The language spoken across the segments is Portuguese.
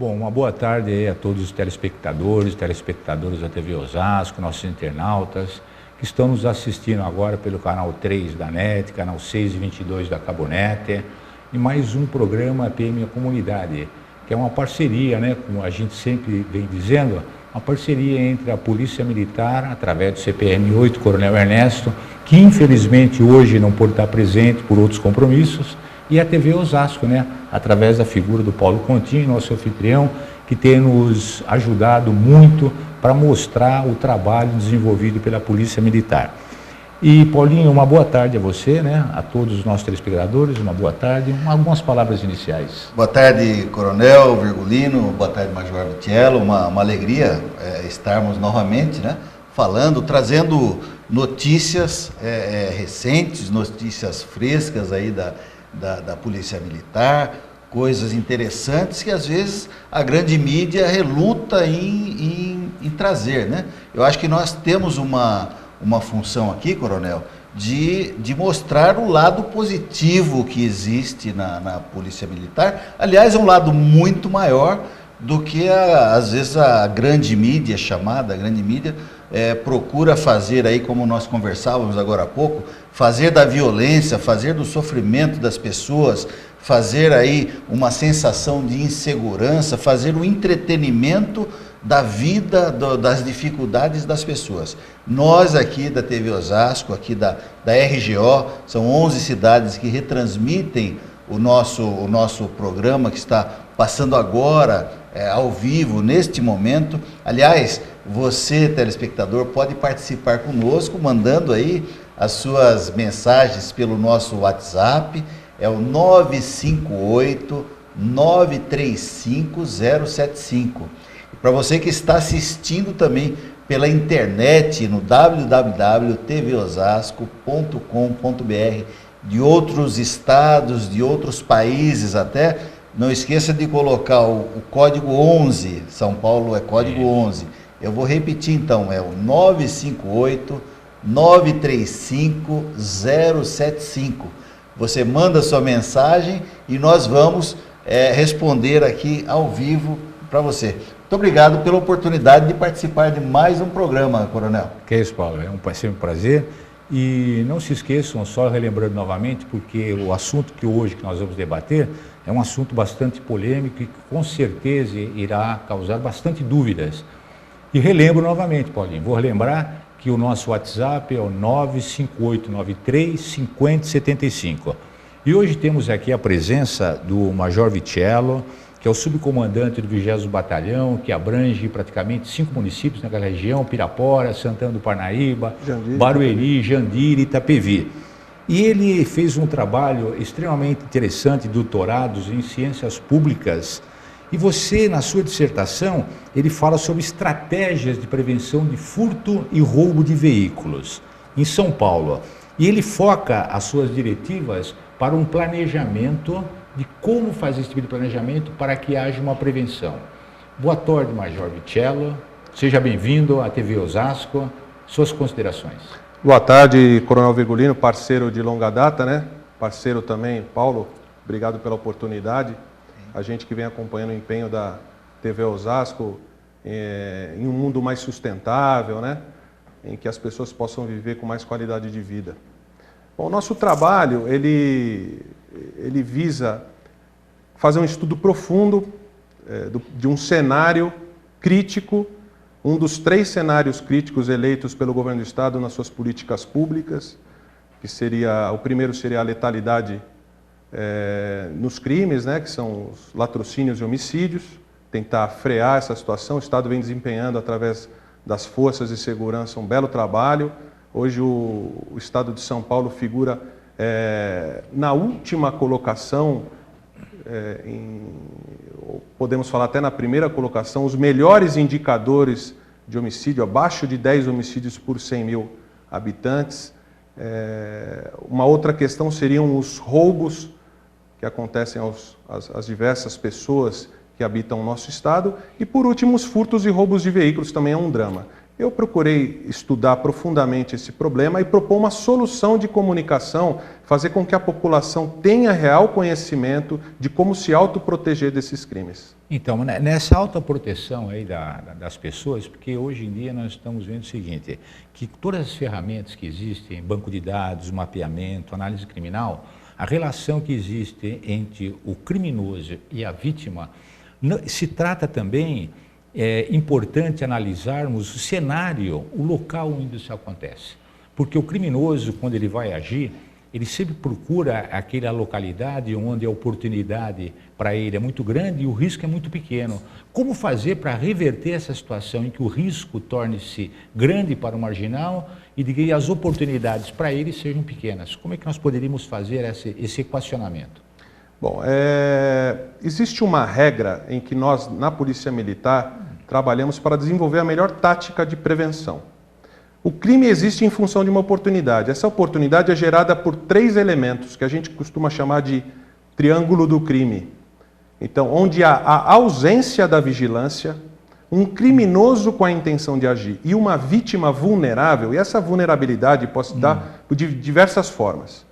Bom, uma boa tarde aí a todos os telespectadores da TV Osasco, nossos internautas, que estão nos assistindo agora pelo canal 3 da NET, canal 6 e 22 da Cabonet, e mais um programa PM a Comunidade, que é uma parceria, né, como a gente sempre vem dizendo, uma parceria entre a Polícia Militar, através do CPM 8, Coronel Ernesto, que infelizmente hoje não pôde estar presente por outros compromissos, e a TV Osasco, né, através da figura do Paulo Contini, nosso anfitrião, que tem nos ajudado muito para mostrar o trabalho desenvolvido pela Polícia Militar. E, Paulinho, uma boa tarde a você, né, a todos os nossos telespectadores, uma boa tarde, algumas palavras iniciais. Boa tarde, Coronel Virgulino, boa tarde, Major Vitiello, uma alegria estarmos novamente, né, falando, trazendo notícias recentes, notícias frescas aí da Polícia Militar, coisas interessantes que às vezes a grande mídia reluta em trazer, né? Eu acho que nós temos uma função aqui, Coronel, de mostrar o lado positivo que existe na Polícia Militar. Aliás, é um lado muito maior do que às vezes a grande mídia, chamada grande mídia, procura fazer aí, como nós conversávamos agora há pouco, fazer da violência, fazer do sofrimento das pessoas, fazer aí uma sensação de insegurança, fazer o entretenimento da vida, das dificuldades das pessoas. Nós aqui da TV Osasco, aqui da RGO, são 11 cidades que retransmitem o nosso programa que está passando agora ao vivo, neste momento. Aliás, você, telespectador, pode participar conosco, mandando aí as suas mensagens pelo nosso WhatsApp, é o 958-935-075. Para você que está assistindo também pela internet, no www.tvosasco.com.br, de outros estados, de outros países até, não esqueça de colocar o código 11, São Paulo é código 11. Eu vou repetir então, é o 958-935-075. Você manda sua mensagem e nós vamos responder aqui ao vivo para você. Muito obrigado pela oportunidade de participar de mais um programa, Coronel. Que é isso, Paulo, é sempre um prazer. E não se esqueçam, só relembrando novamente, porque o assunto que nós vamos debater é um assunto bastante polêmico e que com certeza irá causar bastante dúvidas. E relembro novamente, Paulinho, vou relembrar que o nosso WhatsApp é o 95893-5075. E hoje temos aqui a presença do Major Vitiello, que é o subcomandante do 20º Batalhão, que abrange praticamente 5 municípios naquela região: Pirapora, Santana do Parnaíba, Barueri, Jandira e Itapevi. E ele fez um trabalho extremamente interessante, doutorados em ciências públicas. E você, na sua dissertação, ele fala sobre estratégias de prevenção de furto e roubo de veículos em São Paulo. E ele foca as suas diretivas para um planejamento de como fazer esse tipo de planejamento para que haja uma prevenção. Boa tarde, Major Vitiello. Seja bem-vindo à TV Osasco. Suas considerações. Boa tarde, Coronel Virgulino, parceiro de longa data, né? Parceiro também, Paulo, obrigado pela oportunidade. A gente que vem acompanhando o empenho da TV Osasco em um mundo mais sustentável, né? Em que as pessoas possam viver com mais qualidade de vida. Bom, o nosso trabalho, ele visa fazer um estudo profundo de um cenário crítico, um dos 3 cenários críticos eleitos pelo governo do Estado nas suas políticas públicas, que seria, o primeiro seria a letalidade nos crimes, né, que são os latrocínios e homicídios, tentar frear essa situação. O Estado vem desempenhando, através das forças de segurança, um belo trabalho. Hoje o Estado de São Paulo figura na última colocação, podemos falar até na primeira colocação, os melhores indicadores de homicídio, abaixo de 10 homicídios por 100 mil habitantes. Uma outra questão seriam os roubos que acontecem às diversas pessoas que habitam o nosso estado. E, por último, os furtos e roubos de veículos também é um drama. eu procurei estudar profundamente esse problema e propor uma solução de comunicação, fazer com que a população tenha real conhecimento de como se autoproteger desses crimes. Então, nessa autoproteção aí das pessoas, porque hoje em dia nós estamos vendo o seguinte, que todas as ferramentas que existem, banco de dados, mapeamento, análise criminal, a relação que existe entre o criminoso e a vítima, se trata também, é importante analisarmos o cenário, o local onde isso acontece. Porque o criminoso, quando ele vai agir, ele sempre procura aquela localidade onde a oportunidade para ele é muito grande e o risco é muito pequeno. Como fazer para reverter essa situação em que o risco torne-se grande para o marginal e de que as oportunidades para ele sejam pequenas? Como é que nós poderíamos fazer esse equacionamento? Bom, existe uma regra em que nós, na Polícia Militar, trabalhamos para desenvolver a melhor tática de prevenção. O crime existe em função de uma oportunidade. Essa oportunidade é gerada por 3 elementos, que a gente costuma chamar de triângulo do crime. Então, onde há a ausência da vigilância, um criminoso com a intenção de agir e uma vítima vulnerável, e essa vulnerabilidade pode se dar de diversas formas.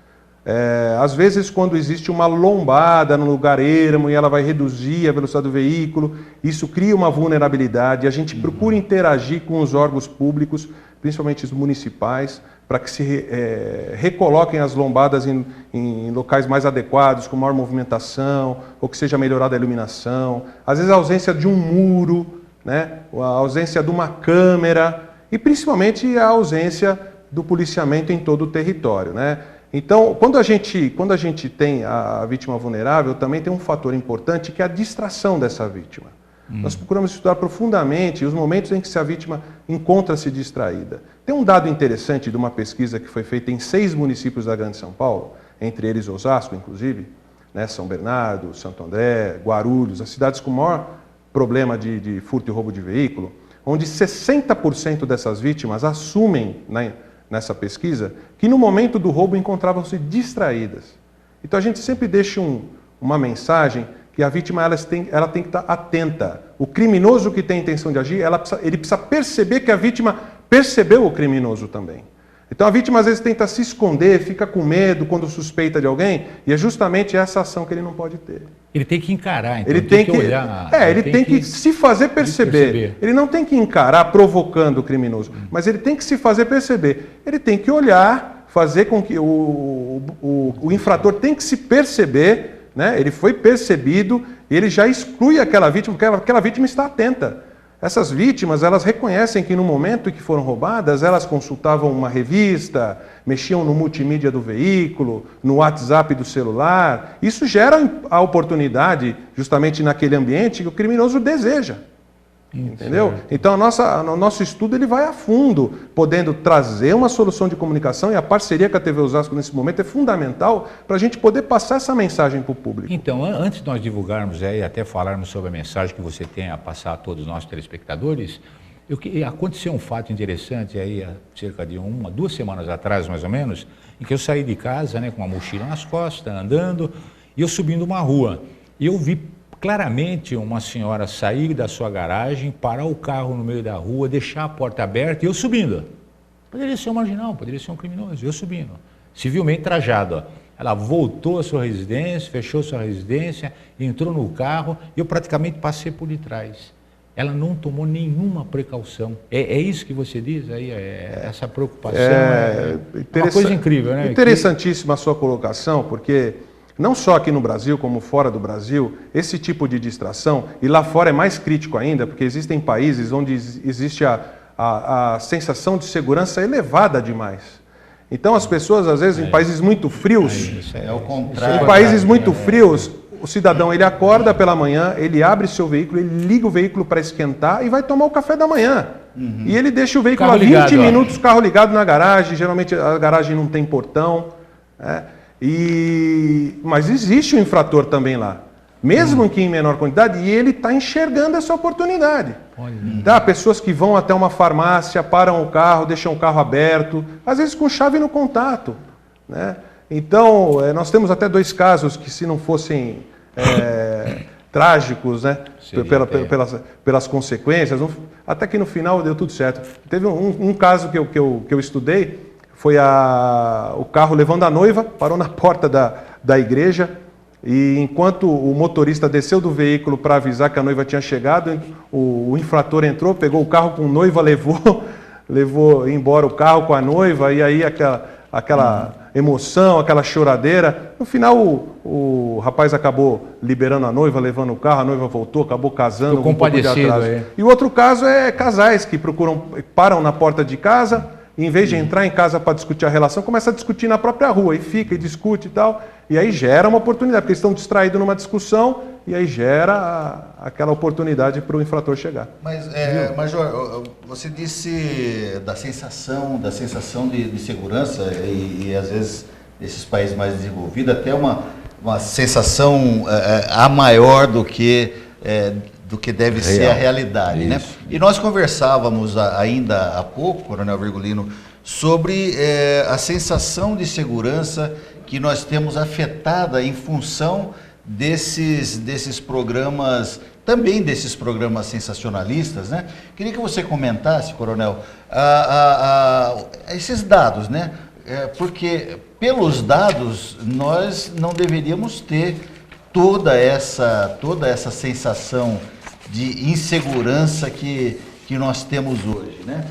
Às vezes, quando existe uma lombada no lugar ermo e ela vai reduzir a velocidade do veículo, isso cria uma vulnerabilidade. A gente procura interagir com os órgãos públicos, principalmente os municipais, para que se recoloquem as lombadas em locais mais adequados, com maior movimentação, ou que seja melhorada a iluminação. Às vezes a ausência de um muro, né? A ausência de uma câmera e principalmente a ausência do policiamento em todo o território, né? Então, quando a gente tem a vítima vulnerável, também tem um fator importante que é a distração dessa vítima. Nós procuramos estudar profundamente os momentos em que a vítima encontra-se distraída. Tem um dado interessante de uma pesquisa que foi feita em 6 municípios da Grande São Paulo, entre eles Osasco, inclusive, né, São Bernardo, Santo André, Guarulhos, as cidades com maior problema de furto e roubo de veículo, onde 60% dessas vítimas assumem, né, nessa pesquisa, que no momento do roubo encontravam-se distraídas. Então a gente sempre deixa uma mensagem que a vítima ela tem que estar atenta. O criminoso que tem a intenção de agir, ele precisa perceber que a vítima percebeu o criminoso também. Então a vítima às vezes tenta se esconder, fica com medo quando suspeita de alguém, e é justamente essa ação que ele não pode ter. Ele tem que encarar, então ele tem que olhar. Ele tem que se fazer perceber. Ele não tem que encarar provocando o criminoso, mas ele tem que se fazer perceber. Ele tem que olhar, fazer com que o infrator tem que se perceber, né? Ele foi percebido, ele já exclui aquela vítima, porque aquela vítima está atenta. Essas vítimas, elas reconhecem que no momento em que foram roubadas, elas consultavam uma revista, mexiam no multimídia do veículo, no WhatsApp do celular. Isso gera a oportunidade, justamente naquele ambiente, que o criminoso deseja. Entendeu? Então o nosso estudo ele vai a fundo, podendo trazer uma solução de comunicação, e a parceria com a TV Osasco nesse momento é fundamental para a gente poder passar essa mensagem para o público. Então, antes de nós divulgarmos e até falarmos sobre a mensagem que você tem a passar a todos os nossos telespectadores, aconteceu um fato interessante aí há cerca de 2 semanas atrás, mais ou menos, em que eu saí de casa, né, com uma mochila nas costas, andando, e eu subindo uma rua, e eu vi claramente uma senhora sair da sua garagem, parar o carro no meio da rua, deixar a porta aberta e eu subindo. Poderia ser um marginal, poderia ser um criminoso, eu subindo. Civilmente trajado. Ó. Ela voltou à sua residência, fechou sua residência, entrou no carro e eu praticamente passei por detrás. Ela não tomou nenhuma precaução. É isso que você diz aí? Essa preocupação é uma coisa incrível, né? Interessantíssima a sua colocação, porque não só aqui no Brasil, como fora do Brasil, esse tipo de distração, e lá fora é mais crítico ainda, porque existem países onde existe a sensação de segurança elevada demais. Então as pessoas, às vezes, em países muito frios, é o contrário. Em países muito frios, o cidadão ele acorda pela manhã, ele abre seu veículo, ele liga o veículo para esquentar e vai tomar o café da manhã. E ele deixa o veículo há 20 minutos, carro ligado na garagem, geralmente a garagem não tem portão, né? Mas existe um infrator também lá, mesmo que em menor quantidade, e ele está enxergando essa oportunidade. Tá? Pessoas que vão até uma farmácia, param o carro, deixam o carro aberto, às vezes com chave no contato, né? Então, nós temos até 2 casos que, se não fossem trágicos, né? Pelas consequências, até que no final deu tudo certo. Teve um caso que eu estudei, foi o carro levando a noiva, parou na porta da igreja, e enquanto o motorista desceu do veículo para avisar que a noiva tinha chegado, o infrator entrou, pegou o carro com noiva, levou embora o carro com a noiva, e aí aquela emoção, aquela choradeira. No final, o rapaz acabou liberando a noiva, levando o carro, a noiva voltou, acabou casando. Estou compadecido aí. E o outro caso é casais que param na porta de casa, e em vez de entrar em casa para discutir a relação, começa a discutir na própria rua, e fica, e discute e tal, e aí gera uma oportunidade, porque eles estão distraídos numa discussão, e aí gera aquela oportunidade para o infrator chegar. Mas, Major, você disse da sensação de segurança e às vezes, nesses países mais desenvolvidos, até uma sensação a maior do que deve ser a realidade, né? E nós conversávamos ainda há pouco, Coronel Virgulino, sobre a sensação de segurança que nós temos afetada em função desses programas, também desses programas sensacionalistas, né? Queria que você comentasse, Coronel, esses dados, né? Porque pelos dados nós não deveríamos ter toda essa sensação de insegurança que nós temos hoje, né?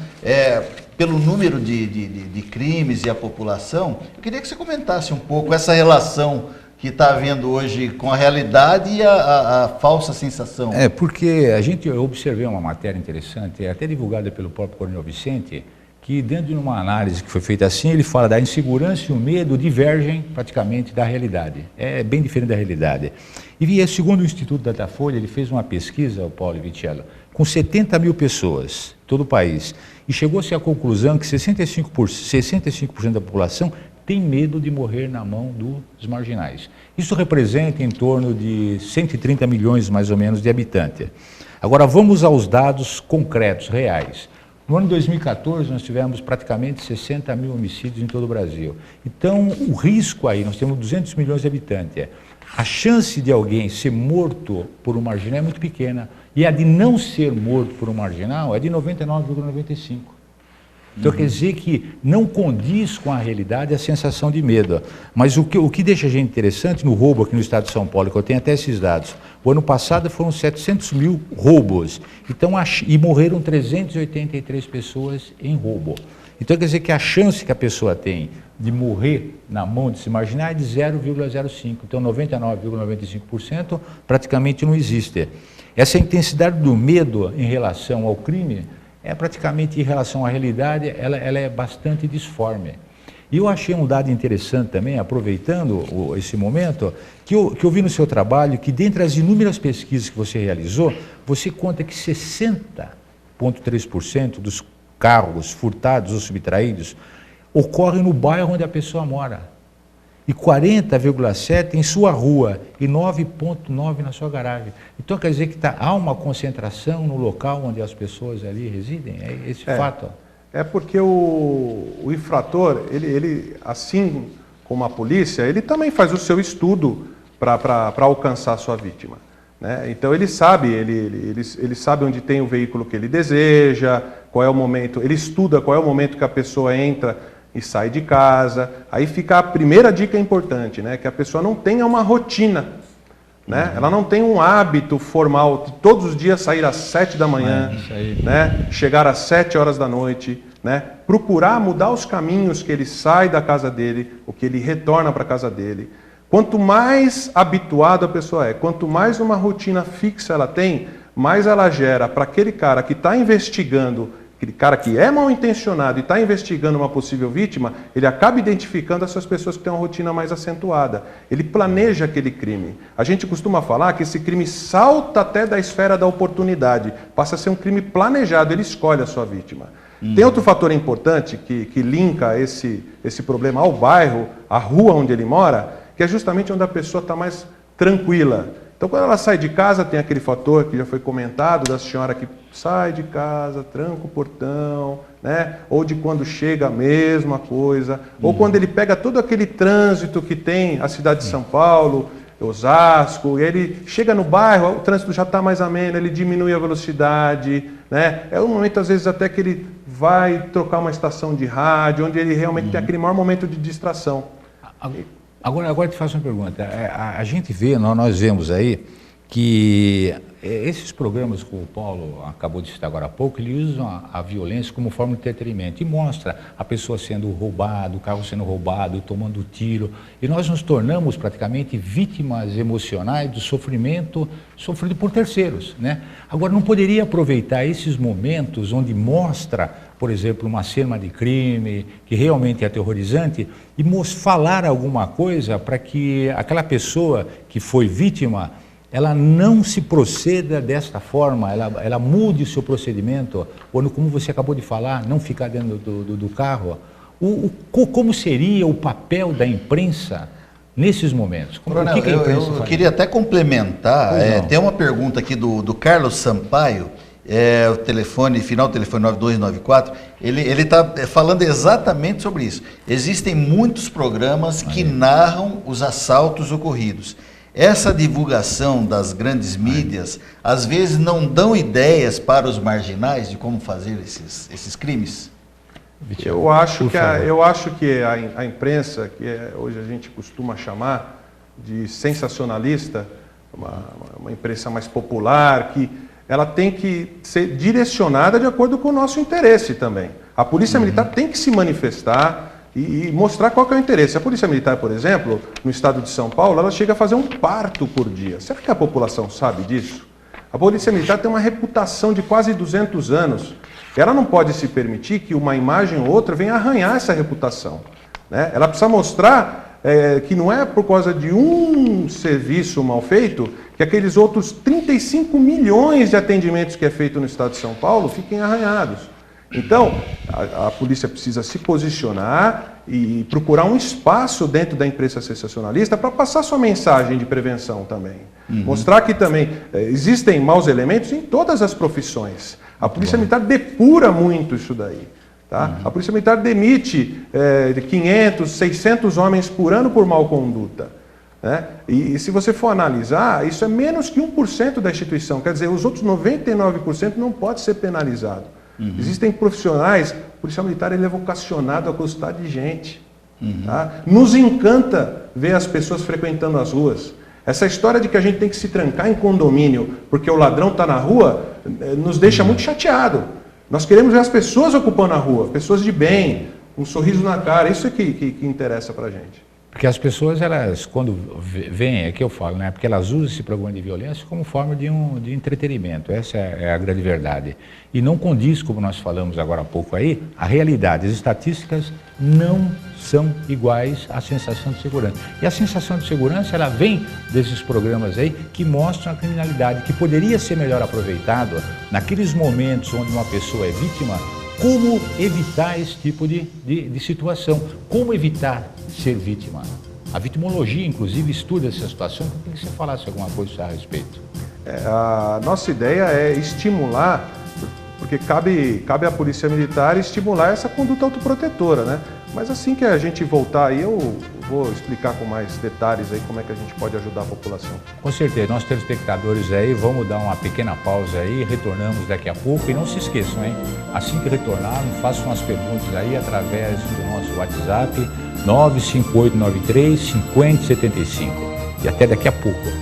Pelo número de crimes e a população, eu queria que você comentasse um pouco essa relação que está havendo hoje com a realidade e a falsa sensação. Porque eu observei uma matéria interessante, até divulgada pelo próprio Coronel Vicente, que dentro de uma análise que foi feita assim, ele fala da insegurança e o medo divergem praticamente da realidade. É bem diferente da realidade. E segundo o Instituto Datafolha, ele fez uma pesquisa, o Paulo Vitiello, com 70 mil pessoas, todo o país, e chegou-se à conclusão que 65% da população tem medo de morrer na mão dos marginais. Isso representa em torno de 130 milhões, mais ou menos, de habitantes. Agora, vamos aos dados concretos, reais. No ano de 2014, nós tivemos praticamente 60 mil homicídios em todo o Brasil. Então, o risco aí, nós temos 200 milhões de habitantes. A chance de alguém ser morto por um marginal é muito pequena. E a de não ser morto por um marginal é de 99,95%. Então, quer dizer que não condiz com a realidade a sensação de medo. Mas o que deixa a gente interessante no roubo aqui no estado de São Paulo, que eu tenho até esses dados, o ano passado foram 700 mil roubos, e morreram 383 pessoas em roubo. Então, quer dizer que a chance que a pessoa tem de morrer na mão desse marginal é de 0,05%. Então, 99,95% praticamente não existe. Essa intensidade do medo em relação ao crime praticamente em relação à realidade, ela é bastante disforme. E eu achei um dado interessante também, aproveitando esse momento, que eu vi no seu trabalho, que dentre as inúmeras pesquisas que você realizou, você conta que 60,3% dos carros furtados ou subtraídos ocorrem no bairro onde a pessoa mora. E 40,7% em sua rua e 9,9% na sua garagem. Então quer dizer que há uma concentração no local onde as pessoas ali residem? É esse fato? É porque o infrator, ele, assim como a polícia, ele também faz o seu estudo para alcançar a sua vítima, né? Então ele sabe onde tem o veículo que ele deseja, qual é o momento, ele estuda qual é o momento que a pessoa entra e sai de casa. Aí fica a primeira dica importante, né? Que a pessoa não tenha uma rotina, né? Ela não tem um hábito formal de todos os dias sair às 7 da manhã, né? Chegar às 7 horas da noite, né? Procurar mudar os caminhos que ele sai da casa dele, ou que ele retorna para a casa dele. Quanto mais habituado a pessoa quanto mais uma rotina fixa ela tem, mais ela gera para aquele cara que está investigando, aquele cara que é mal intencionado e está investigando uma possível vítima, ele acaba identificando essas pessoas que têm uma rotina mais acentuada. Ele planeja aquele crime. A gente costuma falar que esse crime salta até da esfera da oportunidade, passa a ser um crime planejado, ele escolhe a sua vítima. Tem outro fator importante que linka esse problema ao bairro, à rua onde ele mora, que é justamente onde a pessoa está mais tranquila. Então, quando ela sai de casa, tem aquele fator que já foi comentado, da senhora que sai de casa, tranca o portão, né? Ou de quando chega a mesma coisa, ou quando ele pega todo aquele trânsito que tem a cidade de São Paulo, Osasco, ele chega no bairro, o trânsito já está mais ameno, ele diminui a velocidade, né? É um momento, às vezes, até que ele vai trocar uma estação de rádio, onde ele realmente tem aquele maior momento de distração. Agora eu te faço uma pergunta. A gente vê, nós vemos aí, que esses programas que o Paulo acabou de citar agora há pouco, eles usam a violência como forma de entretenimento e mostra a pessoa sendo roubada, o carro sendo roubado, tomando tiro, e nós nos tornamos praticamente vítimas emocionais do sofrimento sofrido por terceiros, né? Agora, não poderia aproveitar esses momentos onde mostra, por exemplo, uma cena de crime que realmente é aterrorizante e falar alguma coisa para que aquela pessoa que foi vítima, ela não se proceda desta forma, ela mude o seu procedimento, ou como você acabou de falar, não ficar dentro do carro. Como seria o papel da imprensa nesses momentos? Coronel, o que a imprensa eu queria até complementar, tem uma pergunta aqui do Carlos Sampaio, o telefone, final do telefone 9294, ele está falando exatamente sobre isso. Existem muitos programas que narram os assaltos ocorridos. Essa divulgação das grandes mídias, às vezes, não dão ideias para os marginais de como fazer esses crimes? Eu acho que a imprensa, que hoje a gente costuma chamar de sensacionalista, uma imprensa mais popular, que ela tem que ser direcionada de acordo com o nosso interesse também. A Polícia Militar tem que se manifestar e mostrar qual que é o interesse. A Polícia Militar, por exemplo, no estado de São Paulo, ela chega a fazer um parto por dia. Será que a população sabe disso? A Polícia Militar tem uma reputação de quase 200 anos. Ela não pode se permitir que uma imagem ou outra venha arranhar essa reputação, né? Ela precisa mostrar que não é por causa de um serviço mal feito que aqueles outros 35 milhões de atendimentos que é feito no estado de São Paulo fiquem arranhados. Então, a polícia precisa se posicionar e procurar um espaço dentro da imprensa sensacionalista para passar sua mensagem de prevenção também. Mostrar que também existem maus elementos em todas as profissões. A Polícia Militar depura muito isso daí. Tá? A Polícia Militar demite 500, 600 homens por ano por mau conduta. Né? E se você for analisar, isso é menos que 1% da instituição. Quer dizer, os outros 99% não pode ser penalizado. Existem profissionais, o policial militar ele é vocacionado a gostar de gente. Tá? Nos encanta ver as pessoas frequentando as ruas. Essa história de que a gente tem que se trancar em condomínio porque o ladrão está na rua, nos deixa muito chateado. Nós queremos ver as pessoas ocupando a rua, pessoas de bem, um sorriso na cara, isso é que interessa para a gente. Porque as pessoas, elas, quando vêm, é que eu falo, né? Porque elas usam esse programa de violência como forma de entretenimento, essa é a grande verdade. E não condiz, como nós falamos agora há pouco aí, a realidade, as estatísticas não são iguais à sensação de segurança. E a sensação de segurança, ela vem desses programas aí que mostram a criminalidade, que poderia ser melhor aproveitado naqueles momentos onde uma pessoa é vítima. Como evitar esse tipo de situação? Como evitar ser vítima? A vitimologia, inclusive, estuda essa situação. Eu queria que você falasse alguma coisa a respeito. A nossa ideia é estimular, porque cabe à Polícia Militar estimular essa conduta autoprotetora, né? Mas assim que a gente voltar aí, eu vou explicar com mais detalhes aí como é que a gente pode ajudar a população. Com certeza, nossos telespectadores aí, vamos dar uma pequena pausa aí, retornamos daqui a pouco e não se esqueçam, hein? Assim que retornarmos, façam as perguntas aí através do nosso WhatsApp 95893-5075. E até daqui a pouco.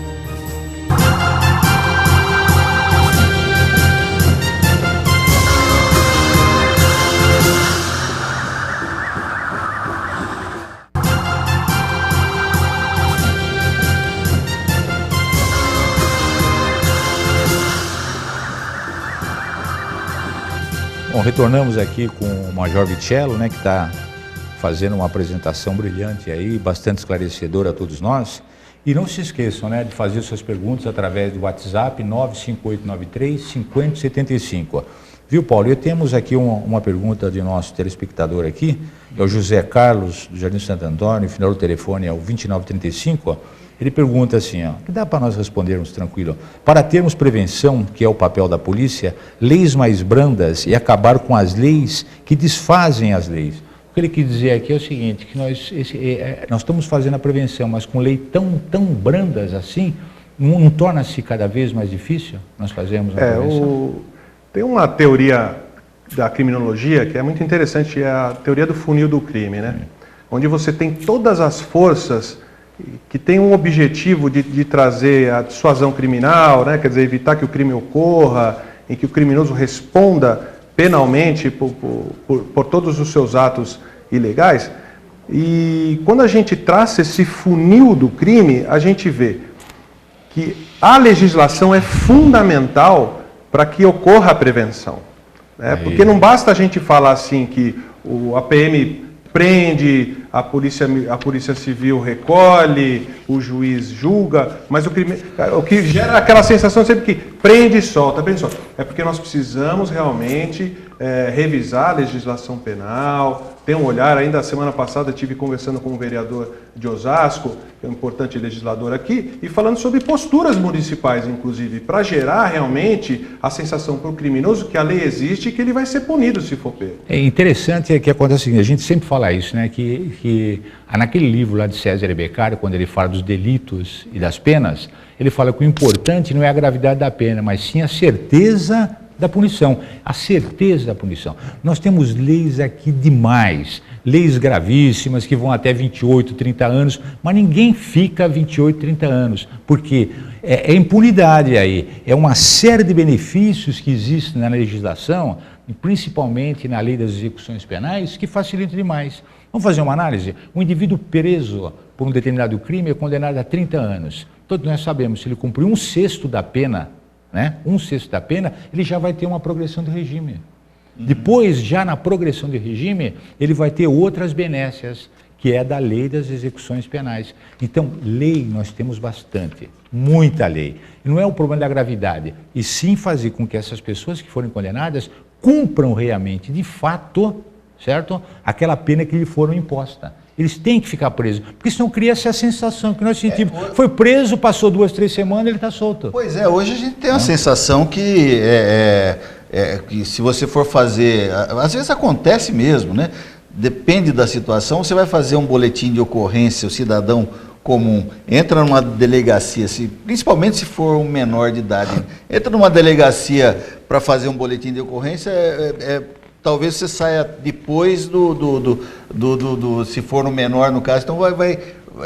Bom, retornamos aqui com o Major Vitiello, né, que está fazendo uma apresentação brilhante aí, bastante esclarecedora a todos nós. E não se esqueçam, né, de fazer suas perguntas através do WhatsApp 95893-5075. Viu, Paulo? E temos aqui uma pergunta de nosso telespectador aqui, é o José Carlos, do Jardim Santo Antônio, o final do telefone é o 2935. Ele pergunta assim, que dá para nós respondermos tranquilo. Para termos prevenção, que é o papel da polícia, leis mais brandas e acabar com as leis que desfazem as leis. que ele quis dizer aqui é o seguinte, que nós estamos fazendo a prevenção, mas com leis tão brandas assim, não torna-se cada vez mais difícil nós fazermos a prevenção? Tem uma teoria da criminologia que é muito interessante, é a teoria do funil do crime, né? Onde você tem todas as forças que têm um objetivo de trazer a dissuasão criminal, né? Quer dizer, evitar que o crime ocorra, em que o criminoso responda penalmente por todos os seus atos ilegais. E quando a gente traça esse funil do crime, a gente vê que a legislação é fundamental para que ocorra a prevenção. Né? Porque não basta a gente falar assim que a PM prende, a polícia civil recolhe, o juiz julga, mas o que gera aquela sensação sempre que prende e solta, é porque nós precisamos realmente revisar a legislação penal, ter um olhar. Ainda a semana passada estive conversando com um vereador de Osasco, que é um importante legislador aqui, e falando sobre posturas municipais, inclusive, para gerar realmente a sensação para o criminoso que a lei existe e que ele vai ser punido se for pego. É interessante que acontece o seguinte, a gente sempre fala isso, né, que naquele livro lá de César Beccari, quando ele fala dos delitos e das penas, ele fala que o importante não é a gravidade da pena, mas sim a certeza da punição, a certeza da punição. Nós temos leis aqui demais, leis gravíssimas que vão até 28, 30 anos, mas ninguém fica 28, 30 anos, porque é impunidade aí, é uma série de benefícios que existem na legislação, e principalmente na lei das execuções penais, que facilitam demais. Vamos fazer uma análise? Um indivíduo preso por um determinado crime é condenado a 30 anos. Todos nós sabemos, se ele cumprir 1/6 da pena, né? 1/6 da pena, ele já vai ter uma progressão de regime. Depois, já na progressão de regime, ele vai ter outras benécias, que é da lei das execuções penais. Então, lei nós temos bastante, muita lei. E não é o problema da gravidade, e sim fazer com que essas pessoas que forem condenadas cumpram realmente, de fato, certo? Aquela pena que lhe foram imposta. Eles têm que ficar presos, porque senão cria-se a sensação que nós sentimos. Foi preso, passou 2, 3 semanas, ele está solto. Pois é, hoje a gente tem a sensação que, que se você for fazer, às vezes acontece mesmo, né? Depende da situação, você vai fazer um boletim de ocorrência, o cidadão comum entra numa delegacia, principalmente se for um menor de idade, entra numa delegacia para fazer um boletim de ocorrência, talvez você saia depois se for no menor no caso, então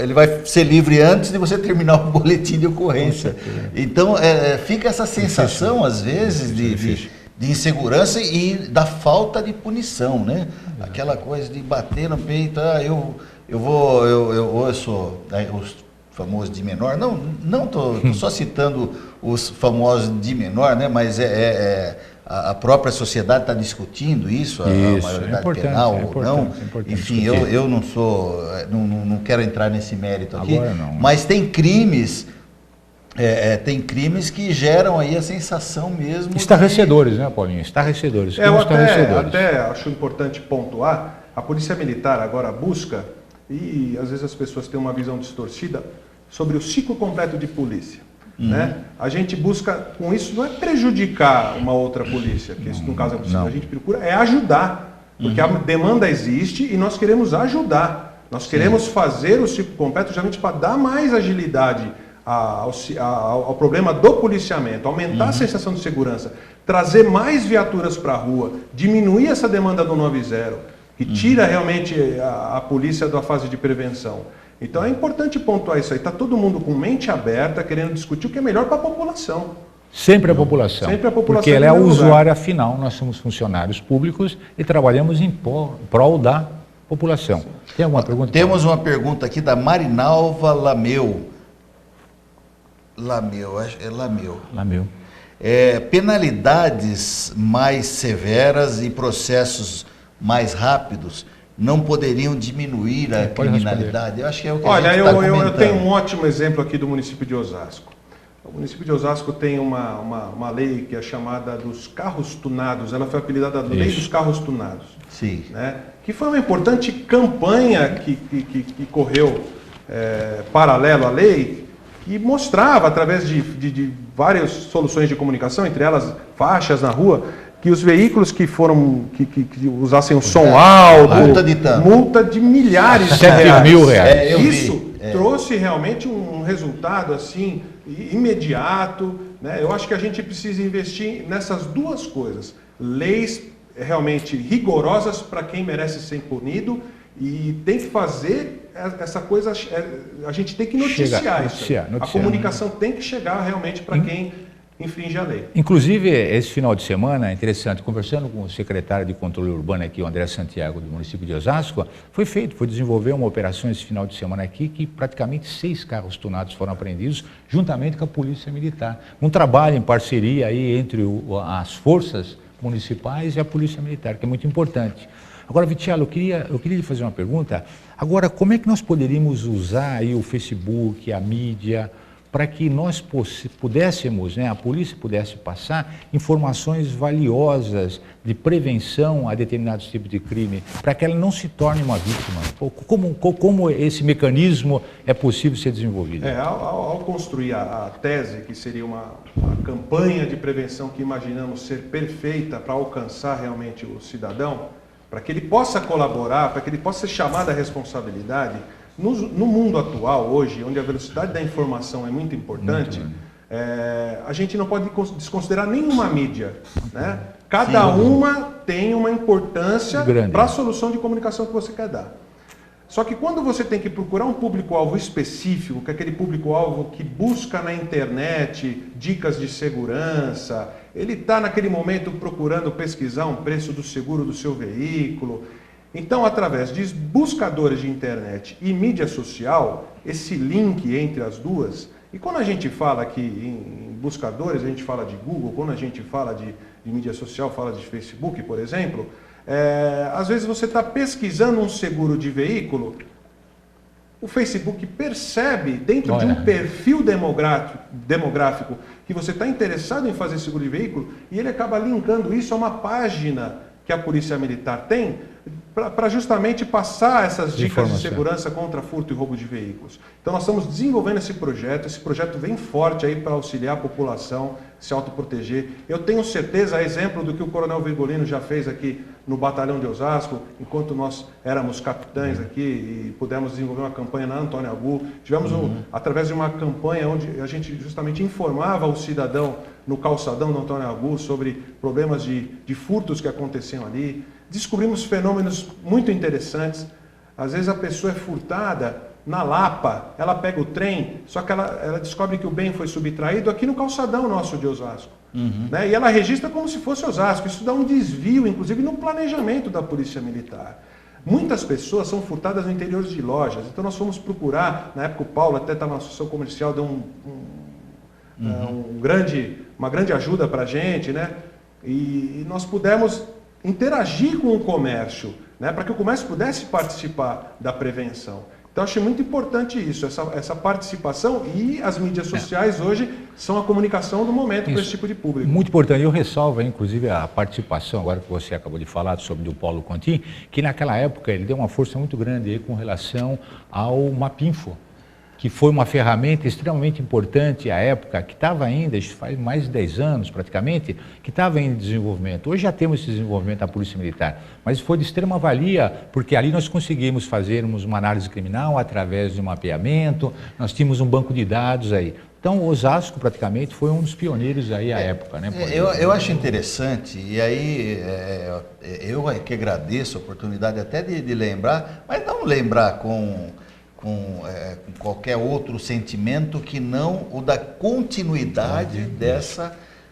ele vai ser livre antes de você terminar o boletim de ocorrência. Então fica essa sensação às vezes de insegurança e da falta de punição, né? Aquela coisa de bater no peito, eu sou os famosos de menor, não tô só citando os famosos de menor, né? Mas a própria sociedade está discutindo isso, a maioridade penal ou não. Enfim, eu não sou, não quero entrar nesse mérito aqui, mas tem crimes que geram aí a sensação mesmo. Estarrecedores, né, Paulinho? Estarrecedores. Eu até acho importante pontuar, a Polícia Militar agora busca, e às vezes as pessoas têm uma visão distorcida, sobre o ciclo completo de polícia. Né? A gente busca, com isso, não é prejudicar uma outra polícia, que isso no caso é possível, a gente procura ajudar, porque a demanda existe e nós queremos ajudar. Nós queremos fazer o ciclo completo justamente para dar mais agilidade ao problema do policiamento, aumentar a sensação de segurança, trazer mais viaturas para a rua, diminuir essa demanda do 90, que tira realmente a polícia da fase de prevenção. Então é importante pontuar isso aí, está todo mundo com mente aberta, querendo discutir o que é melhor para a população. Sempre a população. Sempre a população. Porque ela é a usuária final, nós somos funcionários públicos e trabalhamos em prol da população. Sim. Tem alguma pergunta? Temos uma pergunta aqui da Marinalva Lameu. Lameu. Penalidades mais severas e processos mais rápidos não poderiam diminuir a criminalidade? Eu acho que é o que a gente está comentando. Eu tenho um ótimo exemplo aqui do município de Osasco. O município de Osasco tem uma lei que é chamada dos carros tunados, ela foi apelidada Lei dos Carros Tunados. Sim. Né? Que foi uma importante campanha que correu paralelo à lei, que mostrava, através de várias soluções de comunicação, entre elas faixas na rua, que os veículos que foram, que usassem o som alto, multa de milhares de reais. 7 mil reais. Isso trouxe realmente um resultado assim imediato, né? Eu acho que a gente precisa investir nessas duas coisas: leis realmente rigorosas para quem merece ser punido, e tem que fazer essa coisa, a gente tem que noticiar isso. A comunicação tem que chegar realmente para quem infringe a lei. Inclusive, esse final de semana, é interessante, conversando com o secretário de Controle Urbano aqui, o André Santiago, do município de Osasco, foi desenvolver uma operação esse final de semana aqui, que praticamente 6 carros tunados foram apreendidos, juntamente com a Polícia Militar. Um trabalho em parceria aí entre as forças municipais e a Polícia Militar, que é muito importante. Agora, Vitiello, eu queria lhe fazer uma pergunta. Agora, como é que nós poderíamos usar aí o Facebook, a mídia, para que nós pudéssemos, né, a polícia pudesse passar informações valiosas de prevenção a determinados tipos de crime, para que ela não se torne uma vítima? Como esse mecanismo é possível ser desenvolvido? Ao construir a tese, que seria uma campanha de prevenção que imaginamos ser perfeita para alcançar realmente o cidadão, para que ele possa colaborar, para que ele possa ser chamado à responsabilidade. No mundo atual, hoje, onde a velocidade da informação é muito importante, a gente não pode desconsiderar nenhuma mídia, né? Cada uma tem uma importância para a solução de comunicação que você quer dar. Só que quando você tem que procurar um público-alvo específico, que é aquele público-alvo que busca na internet dicas de segurança, ele está naquele momento procurando pesquisar um preço do seguro do seu veículo. Então, através de buscadores de internet e mídia social, esse link entre as duas, e quando a gente fala aqui em buscadores, a gente fala de Google, quando a gente fala de mídia social, fala de Facebook, por exemplo, às vezes você está pesquisando um seguro de veículo, o Facebook percebe, dentro de um perfil demográfico, que você está interessado em fazer seguro de veículo, e ele acaba linkando isso a uma página que a Polícia Militar tem, para justamente passar essas dicas de segurança contra furto e roubo de veículos. Então nós estamos desenvolvendo esse projeto vem forte aí para auxiliar a população se autoproteger. Eu tenho certeza, a exemplo do que o Coronel Virgulino já fez aqui no Batalhão de Osasco, enquanto nós éramos capitães aqui e pudemos desenvolver uma campanha na Antônio Agu, tivemos através de uma campanha onde a gente justamente informava o cidadão no calçadão do Antônio Agu sobre problemas de furtos que aconteciam ali. Descobrimos fenômenos muito interessantes. Às vezes a pessoa é furtada na Lapa, ela pega o trem, só que ela descobre que o bem foi subtraído aqui no calçadão nosso de Osasco. Né? E ela registra como se fosse Osasco. Isso dá um desvio, inclusive, no planejamento da Polícia Militar. Muitas pessoas são furtadas no interior de lojas. Então nós fomos procurar, na época o Paulo até estava na associação comercial, deu uma grande ajuda para a gente, né? E nós pudemos interagir com o comércio, né, para que o comércio pudesse participar da prevenção. Então, achei muito importante isso, essa participação, e as mídias sociais hoje são a comunicação do momento para esse tipo de público. Muito importante. Eu ressalvo, inclusive, a participação, agora que você acabou de falar sobre o Paulo Contim, que naquela época ele deu uma força muito grande aí com relação ao Mapinfo, que foi uma ferramenta extremamente importante à época, que estava ainda, faz mais de 10 anos praticamente, que estava em desenvolvimento. Hoje já temos esse desenvolvimento da Polícia Militar, mas foi de extrema valia, porque ali nós conseguimos fazermos uma análise criminal através de um mapeamento, nós tínhamos um banco de dados aí. Então, Osasco praticamente foi um dos pioneiros aí à época, né? Eu acho interessante, e aí eu que agradeço a oportunidade até de lembrar, mas não lembrar com qualquer outro sentimento que não o da continuidade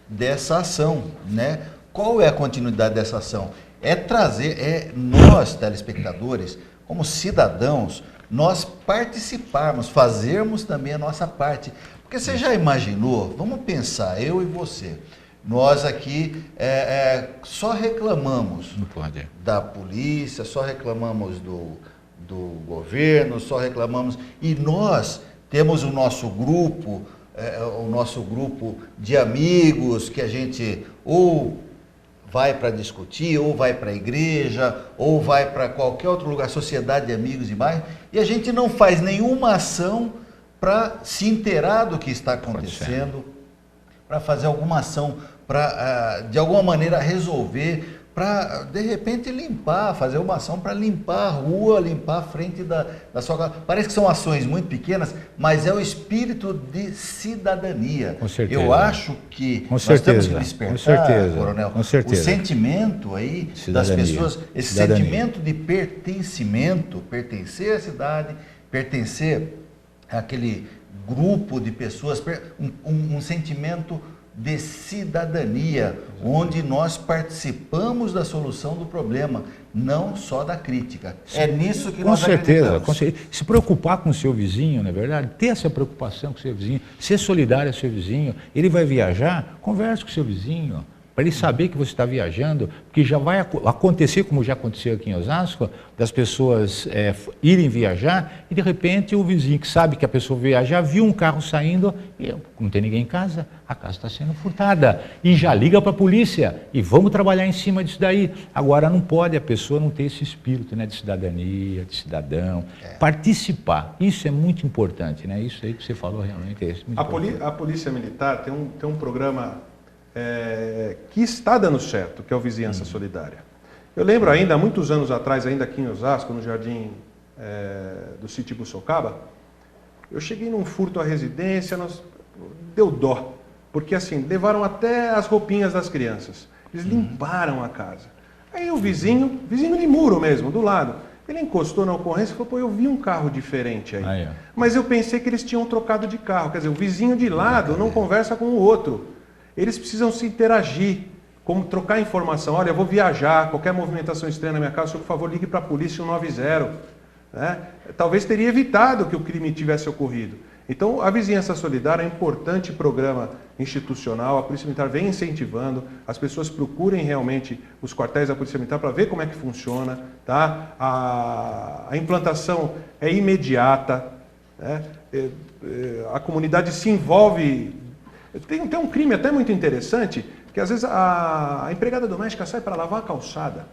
dessa ação, né? Qual é a continuidade dessa ação? É trazer, nós, telespectadores, como cidadãos, nós participarmos, fazermos também a nossa parte. Porque você já imaginou, vamos pensar, eu e você, nós aqui só reclamamos da polícia, só reclamamos do governo, só reclamamos, e nós temos o nosso grupo de amigos que a gente ou vai para discutir, ou vai para a igreja, ou vai para qualquer outro lugar, sociedade de amigos de bairro, e a gente não faz nenhuma ação para se inteirar do que está acontecendo, para fazer alguma ação para, de alguma maneira, resolver, para, de repente, limpar, fazer uma ação para limpar a rua, limpar a frente da sua casa. Parece que são ações muito pequenas, mas é o espírito de cidadania. Com certeza. Eu acho que Com nós certeza. temos que despertar, Com certeza. Coronel, Com certeza. o sentimento aí Cidadania. das pessoas, esse Cidadania. sentimento de pertencimento, pertencer à cidade, pertencer àquele grupo de pessoas, um sentimento de cidadania, onde nós participamos da solução do problema, não só da crítica. É nisso que nós acreditamos. Com certeza. Se preocupar com o seu vizinho, não é verdade? Ter essa preocupação com o seu vizinho, ser solidário ao seu vizinho. Ele vai viajar, converse com o seu vizinho, para ele saber que você está viajando, porque já vai acontecer, como já aconteceu aqui em Osasco, das pessoas irem viajar e de repente o vizinho que sabe que a pessoa viaja, viu um carro saindo e não tem ninguém em casa, a casa está sendo furtada e já liga para a polícia e vamos trabalhar em cima disso daí. Agora não pode a pessoa não ter esse espírito, né, de cidadania, de cidadão, participar, isso é muito importante, né? Isso aí que você falou realmente é muito importante. A Polícia Militar tem um programa que está dando certo, que é o Vizinhança Solidária. Eu lembro ainda, há muitos anos atrás, ainda aqui em Osasco, no jardim do sítio Buçocaba, eu cheguei num furto à residência, deu dó, porque assim, levaram até as roupinhas das crianças, eles limparam a casa. Aí o vizinho de muro mesmo, do lado, ele encostou na ocorrência e falou, pô, eu vi um carro diferente aí. Mas eu pensei que eles tinham trocado de carro, quer dizer, o vizinho de lado não conversa com o outro. Eles precisam se interagir, como trocar informação. Olha, eu vou viajar, qualquer movimentação estranha na minha casa, por favor, ligue para a polícia 190. Né? Talvez teria evitado que o crime tivesse ocorrido. Então, a Vizinhança Solidária é um importante programa institucional, a Polícia Militar vem incentivando, as pessoas procurem realmente os quartéis da Polícia Militar para ver como é que funciona. Tá? A implantação é imediata, né? A comunidade se envolve. Tem um crime até muito interessante, que às vezes a empregada doméstica sai para lavar a calçada.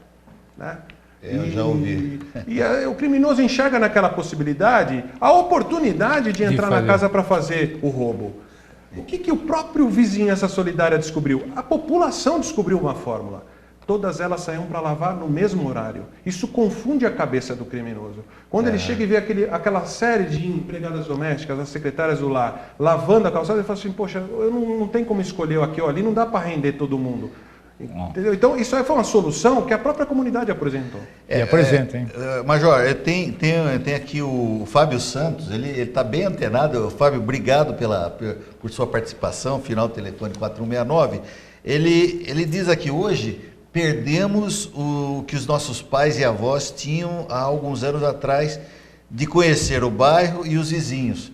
Né? Eu já ouvi. E o criminoso enxerga naquela possibilidade a oportunidade de entrar na casa para fazer o roubo. O que o próprio Vizinhança Solidária descobriu? A população descobriu uma fórmula. Todas elas saíam para lavar no mesmo horário. Isso confunde a cabeça do criminoso. Quando ele chega e vê aquela série de empregadas domésticas, as secretárias do lar, lavando a calçada, ele fala assim, poxa, eu não tenho como escolher aqui ou ali, não dá para render todo mundo. Entendeu? Então, isso aí foi uma solução que a própria comunidade apresentou. Apresenta, hein? Major, tem aqui o Fábio Santos, ele está bem antenado. Fábio, obrigado por sua participação, final do telefone 4169. Ele diz aqui, hoje perdemos o que os nossos pais e avós tinham há alguns anos atrás de conhecer o bairro e os vizinhos.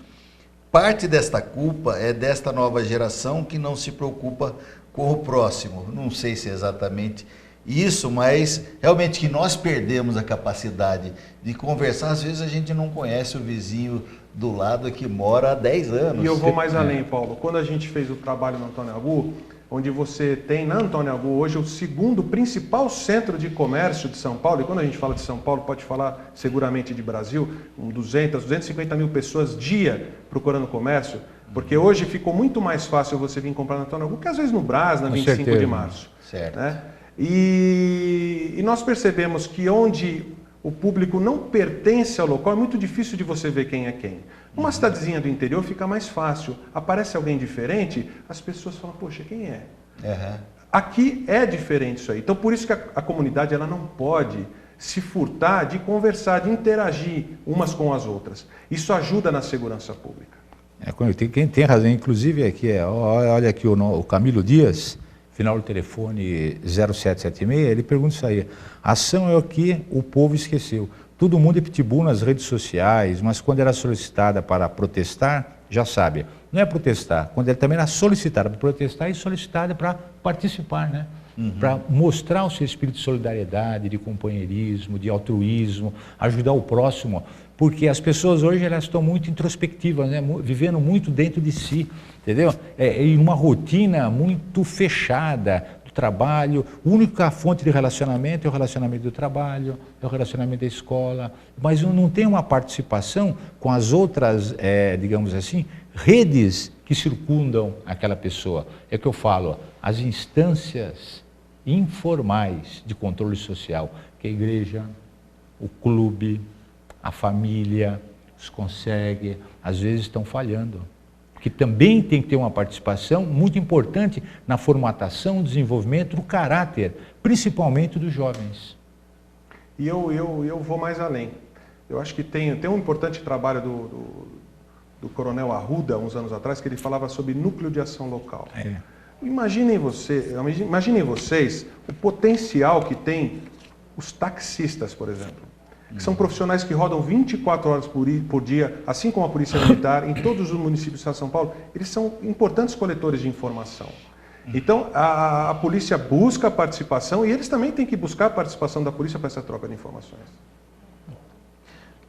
Parte desta culpa é desta nova geração que não se preocupa com o próximo. Não sei se é exatamente isso, mas realmente que nós perdemos a capacidade de conversar. Às vezes a gente não conhece o vizinho do lado que mora há 10 anos. E eu vou mais além, Paulo. Quando a gente fez o trabalho no Antônio Agu, onde você tem na Antônio Agu hoje o segundo principal centro de comércio de São Paulo, e quando a gente fala de São Paulo, pode falar seguramente de Brasil, 250 mil pessoas dia procurando comércio, porque hoje ficou muito mais fácil você vir comprar na Antônio Agu que às vezes no Brás, na 25 de março. Certo. Né? E nós percebemos que onde o público não pertence ao local, é muito difícil de você ver quem é quem. Uma cidadezinha do interior fica mais fácil. Aparece alguém diferente, as pessoas falam, poxa, quem é? Aqui é diferente isso aí. Então, por isso que a comunidade ela não pode se furtar de conversar, de interagir umas com as outras. Isso ajuda na segurança pública. Quem tem razão, inclusive, aqui olha aqui o Camilo Dias, final do telefone 0776, ele pergunta isso aí. A ação é o que o povo esqueceu. Todo mundo é pitbull nas redes sociais, mas quando era solicitada para protestar, já sabe, não é protestar, quando ela também era solicitada para protestar e solicitada para participar, né? Para mostrar o seu espírito de solidariedade, de companheirismo, de altruísmo, ajudar o próximo, porque as pessoas hoje elas estão muito introspectivas, né? Vivendo muito dentro de si, entendeu? Em uma rotina muito fechada, trabalho, a única fonte de relacionamento é o relacionamento do trabalho, é o relacionamento da escola, mas não tem uma participação com as outras, digamos assim, redes que circundam aquela pessoa. É que eu falo, as instâncias informais de controle social, que é a igreja, o clube, a família, os consegue, às vezes estão falhando. Que também tem que ter uma participação muito importante na formatação, desenvolvimento do caráter, principalmente dos jovens. E eu vou mais além. Eu acho que tem um importante trabalho do Coronel Arruda, uns anos atrás, que ele falava sobre núcleo de ação local. Imaginem vocês o potencial que tem os taxistas, por exemplo. Que são profissionais que rodam 24 horas por dia, assim como a Polícia Militar, em todos os municípios do Estado de São Paulo. Eles são importantes coletores de informação. Então, a polícia busca a participação e eles também têm que buscar a participação da polícia para essa troca de informações.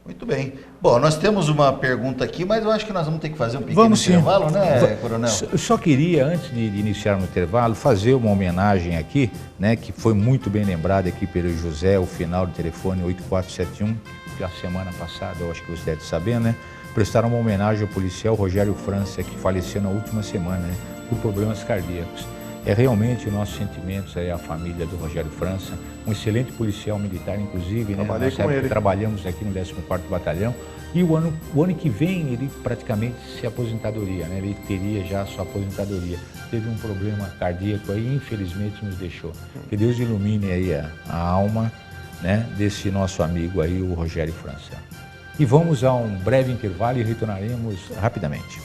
Muito bem. Bom, nós temos uma pergunta aqui, mas eu acho que nós vamos ter que fazer um pequeno intervalo, né, Coronel? Eu só queria, antes de iniciar no intervalo, fazer uma homenagem aqui, né, que foi muito bem lembrada aqui pelo José, o final do telefone 8471, que a semana passada, eu acho que você deve saber, né, prestaram uma homenagem ao policial Rogério França, que faleceu na última semana, né, por problemas cardíacos. É realmente o nosso sentimento aí à família do Rogério França, um excelente policial militar, inclusive, né? Trabalhei com ele. Trabalhamos aqui no 14º Batalhão e o ano que vem ele praticamente se aposentadoria, né? Ele teria já a sua aposentadoria. Teve um problema cardíaco aí, infelizmente nos deixou. Que Deus ilumine aí a alma, né, desse nosso amigo aí, o Rogério França. E vamos a um breve intervalo e retornaremos rapidamente.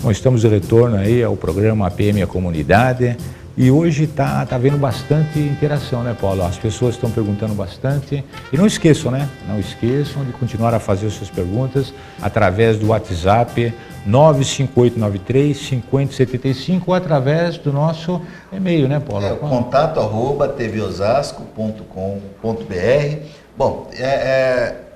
Bom, estamos de retorno aí ao programa APM a Comunidade e hoje está havendo bastante interação, né, Paulo? As pessoas estão perguntando bastante e não esqueçam, né? Não esqueçam de continuar a fazer as suas perguntas através do WhatsApp 95893-5075 ou através do nosso e-mail, né, Paulo? contato@tvosasco.com.br. Bom,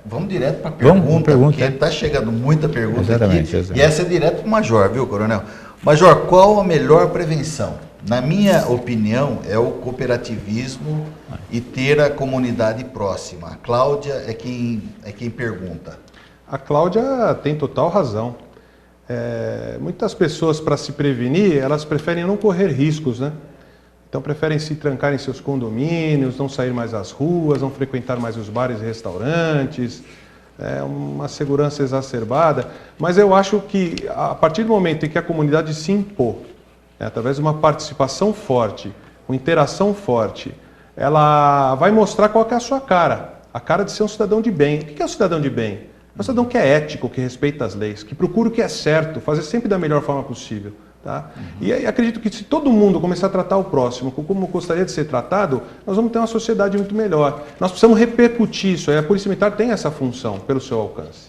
vamos direto para a pergunta, porque está chegando muita pergunta exatamente. E essa é direto para o Major, viu, Coronel? Major, qual a melhor prevenção? Na minha opinião, é o cooperativismo e ter a comunidade próxima. A Cláudia é quem pergunta. A Cláudia tem total razão. Muitas pessoas, para se prevenir, elas preferem não correr riscos, né? Então preferem se trancar em seus condomínios, não sair mais às ruas, não frequentar mais os bares e restaurantes, uma segurança exacerbada. Mas eu acho que a partir do momento em que a comunidade se impor, através de uma participação forte, uma interação forte, ela vai mostrar qual que é a sua cara, a cara de ser um cidadão de bem. O que é um cidadão de bem? É um cidadão que é ético, que respeita as leis, que procura o que é certo, fazer sempre da melhor forma possível. Tá? E acredito que se todo mundo começar a tratar o próximo como gostaria de ser tratado, nós vamos ter uma sociedade muito melhor. Nós precisamos repercutir isso, a Polícia Militar tem essa função pelo seu alcance.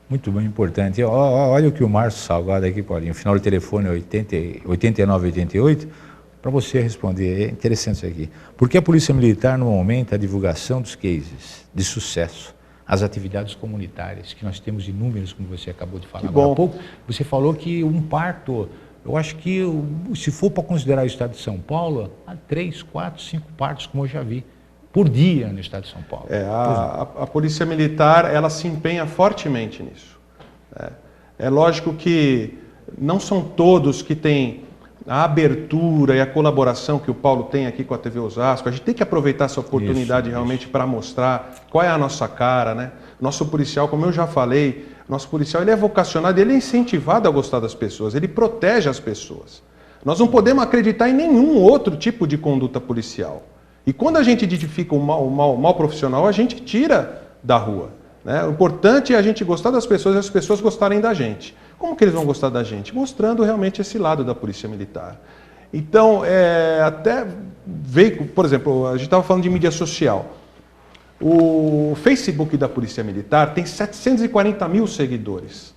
Muito bem, importante. Olha o que o Márcio Salgado aqui, Paulinho, final do telefone 8988, para você responder, é interessante isso aqui. Por que a Polícia Militar não aumenta a divulgação dos cases de sucesso? As atividades comunitárias, que nós temos inúmeras, como você acabou de falar agora há pouco. Você falou que um parto... Eu acho que, se for para considerar o estado de São Paulo, há 3, 4, 5 partos, como eu já vi, por dia no estado de São Paulo. A Polícia Militar, ela se empenha fortemente nisso. É lógico que não são todos que têm a abertura e a colaboração que o Paulo tem aqui com a TV Osasco. A gente tem que aproveitar essa oportunidade realmente para mostrar qual é a nossa cara, né? Nosso policial, como eu já falei, nosso policial ele é vocacionado, ele é incentivado a gostar das pessoas, ele protege as pessoas. Nós não podemos acreditar em nenhum outro tipo de conduta policial. E quando a gente identifica o mal profissional, a gente tira da rua. Né? O importante é a gente gostar das pessoas e as pessoas gostarem da gente. Como que eles vão gostar da gente? Mostrando realmente esse lado da Polícia Militar. Então, até veio, por exemplo, a gente estava falando de mídia social. O Facebook da Polícia Militar tem 740 mil seguidores.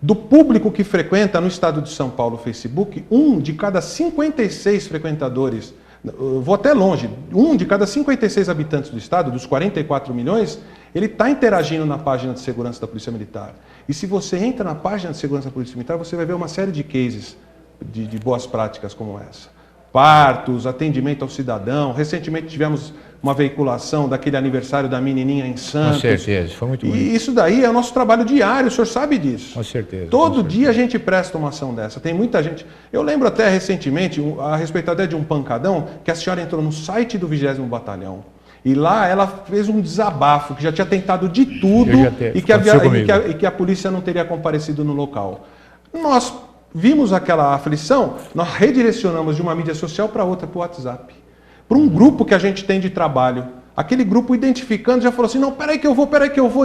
Do público que frequenta no estado de São Paulo o Facebook, 1 de cada 56 frequentadores, eu vou até longe, 1 de cada 56 habitantes do estado, dos 44 milhões, ele está interagindo na página de segurança da Polícia Militar. E se você entra na página de segurança da Polícia Militar, você vai ver uma série de cases de boas práticas como essa. Partos, atendimento ao cidadão. Recentemente tivemos uma veiculação daquele aniversário da menininha em Santos. Com certeza, foi muito bonito. E isso daí é o nosso trabalho diário, o senhor sabe disso. Com certeza. Todo dia a gente presta uma ação dessa. Tem muita gente... Eu lembro até recentemente, a respeito até de um pancadão, que a senhora entrou no site do 20º Batalhão. E lá ela fez um desabafo, que já tinha tentado de tudo e que a polícia não teria comparecido no local. Nós vimos aquela aflição, nós redirecionamos de uma mídia social para outra, para o WhatsApp. Para um grupo que a gente tem de trabalho. Aquele grupo identificando já falou assim, não, peraí que eu vou,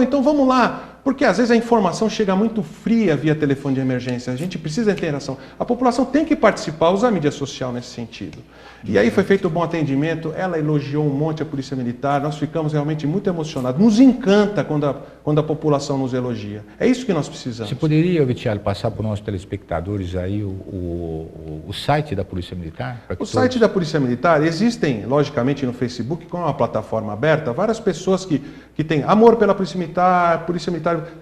então vamos lá. Porque às vezes a informação chega muito fria via telefone de emergência, a gente precisa de interação. A população tem que participar, usar a mídia social nesse sentido. E aí foi feito um bom atendimento, ela elogiou um monte a Polícia Militar, nós ficamos realmente muito emocionados. Nos encanta quando a população nos elogia. É isso que nós precisamos. Você poderia, Vitiello, passar para os nossos telespectadores aí o site da Polícia Militar? O site da Polícia Militar, existem, logicamente, no Facebook, como é uma plataforma aberta, várias pessoas que têm amor pela Polícia Militar,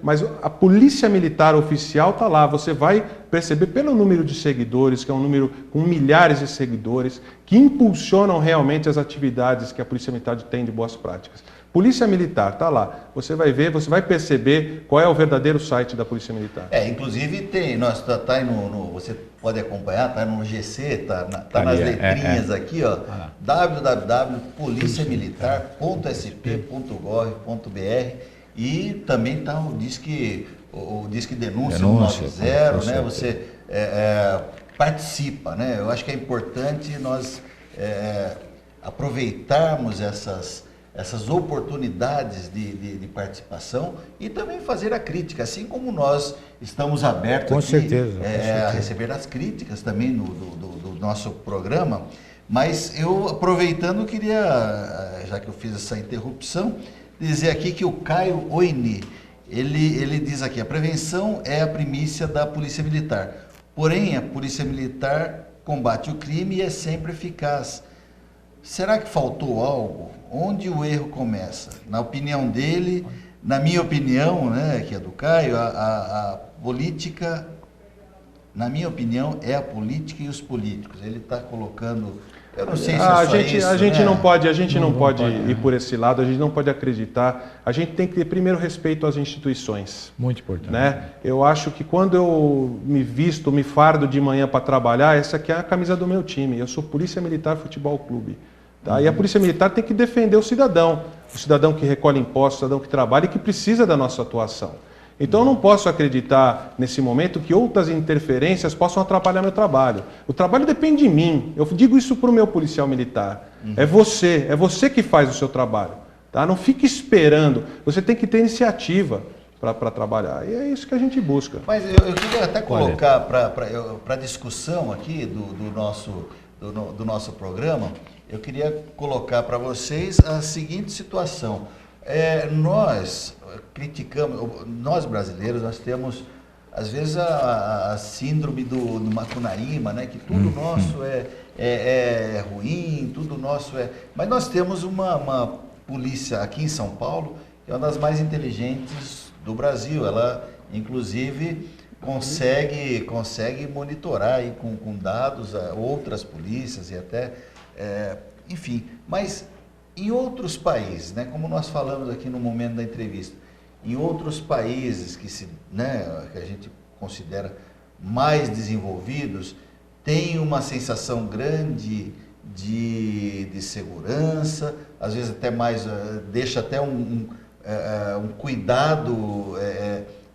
mas a Polícia Militar oficial está lá. Você vai perceber pelo número de seguidores, que é um número com milhares de seguidores, que impulsionam realmente as atividades que a Polícia Militar tem de boas práticas. Polícia Militar, está lá. Você vai ver, você vai perceber qual é o verdadeiro site da Polícia Militar. Inclusive tem, você pode acompanhar, está no GC, está nas letrinhas aqui, ó, www.policiamilitar.sp.gov.br e também está o Disque Denúncia 190, né? Você participa, né? Eu acho que é importante nós aproveitarmos essas oportunidades de participação e também fazer a crítica, assim como nós estamos abertos com certeza. A receber as críticas também do nosso programa, mas eu, aproveitando, queria, já que eu fiz essa interrupção, dizer aqui que o Caio Oini, ele diz aqui, a prevenção é a primícia da Polícia Militar, porém a Polícia Militar combate o crime e é sempre eficaz. Será que faltou algo? Onde o erro começa? Na opinião dele, na minha opinião, né, que é do Caio, a política, na minha opinião, é a política e os políticos. Ele está colocando... Eu não sei se a gente não pode ir por esse lado, a gente não pode acreditar. A gente tem que ter primeiro respeito às instituições. Muito importante. Né? Eu acho que quando eu me fardo de manhã para trabalhar, essa aqui é a camisa do meu time. Eu sou Polícia Militar Futebol Clube. Tá? E a Polícia Militar tem que defender o cidadão que recolhe impostos, o cidadão que trabalha e que precisa da nossa atuação. Então eu não posso acreditar nesse momento que outras interferências possam atrapalhar meu trabalho. O trabalho depende de mim. Eu digo isso para o meu policial militar. É você que faz o seu trabalho. Tá? Não fique esperando. Você tem que ter iniciativa para trabalhar. E é isso que a gente busca. Mas eu queria até colocar para discussão aqui do nosso programa, eu queria colocar para vocês a seguinte situação. Nós criticamos, nós brasileiros, nós temos, às vezes, a síndrome do Macunaíma, né? Que tudo nosso é ruim, tudo nosso é... Mas nós temos uma polícia aqui em São Paulo, que é uma das mais inteligentes do Brasil. Ela, inclusive, consegue monitorar aí com dados outras polícias e até... enfim, mas... Em outros países, né, como nós falamos aqui no momento da entrevista, em outros países que a gente considera mais desenvolvidos, tem uma sensação grande de segurança, às vezes até mais, deixa até um cuidado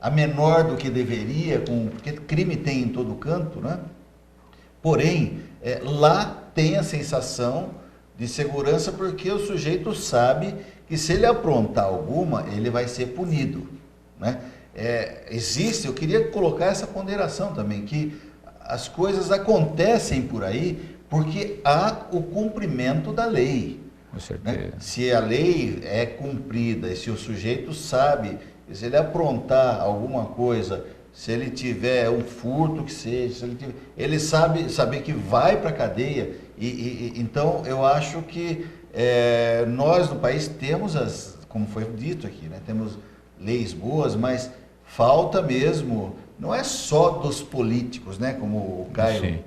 a menor do que deveria, porque crime tem em todo canto, né? Porém, lá tem a sensação de segurança porque o sujeito sabe que se ele aprontar alguma, ele vai ser punido, né? Eu queria colocar essa ponderação também, que as coisas acontecem por aí porque há o cumprimento da lei. Com certeza. Né? Se a lei é cumprida e se o sujeito sabe, se ele aprontar alguma coisa se ele tiver um furto que seja, se ele saber que vai para a cadeia. Então, eu acho que nós no país temos, como foi dito aqui, né, temos leis boas, mas falta mesmo, não é só dos políticos, né, como o Caio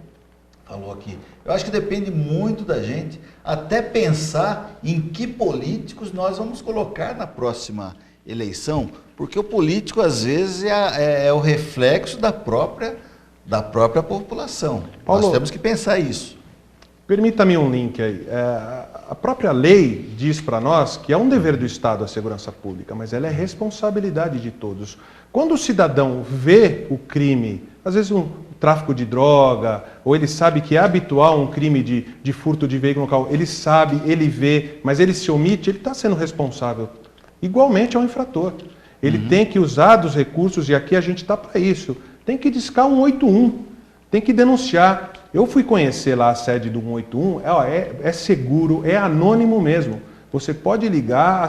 falou aqui. Eu acho que depende muito da gente até pensar em que políticos nós vamos colocar na próxima eleição, porque o político às vezes é o reflexo da própria população. Paulo, nós temos que pensar isso. Permita-me um link aí. A própria lei diz para nós que é um dever do Estado a segurança pública, mas ela é responsabilidade de todos. Quando o cidadão vê o crime, às vezes um tráfico de droga, ou ele sabe que é habitual um crime de furto de veículo local, ele sabe, ele vê, mas ele se omite, ele está sendo responsável. Igualmente ao infrator. Ele tem que usar dos recursos, e aqui a gente está para isso. Tem que discar 181, tem que denunciar. Eu fui conhecer lá a sede do 181, é seguro, é anônimo mesmo. Você pode ligar, a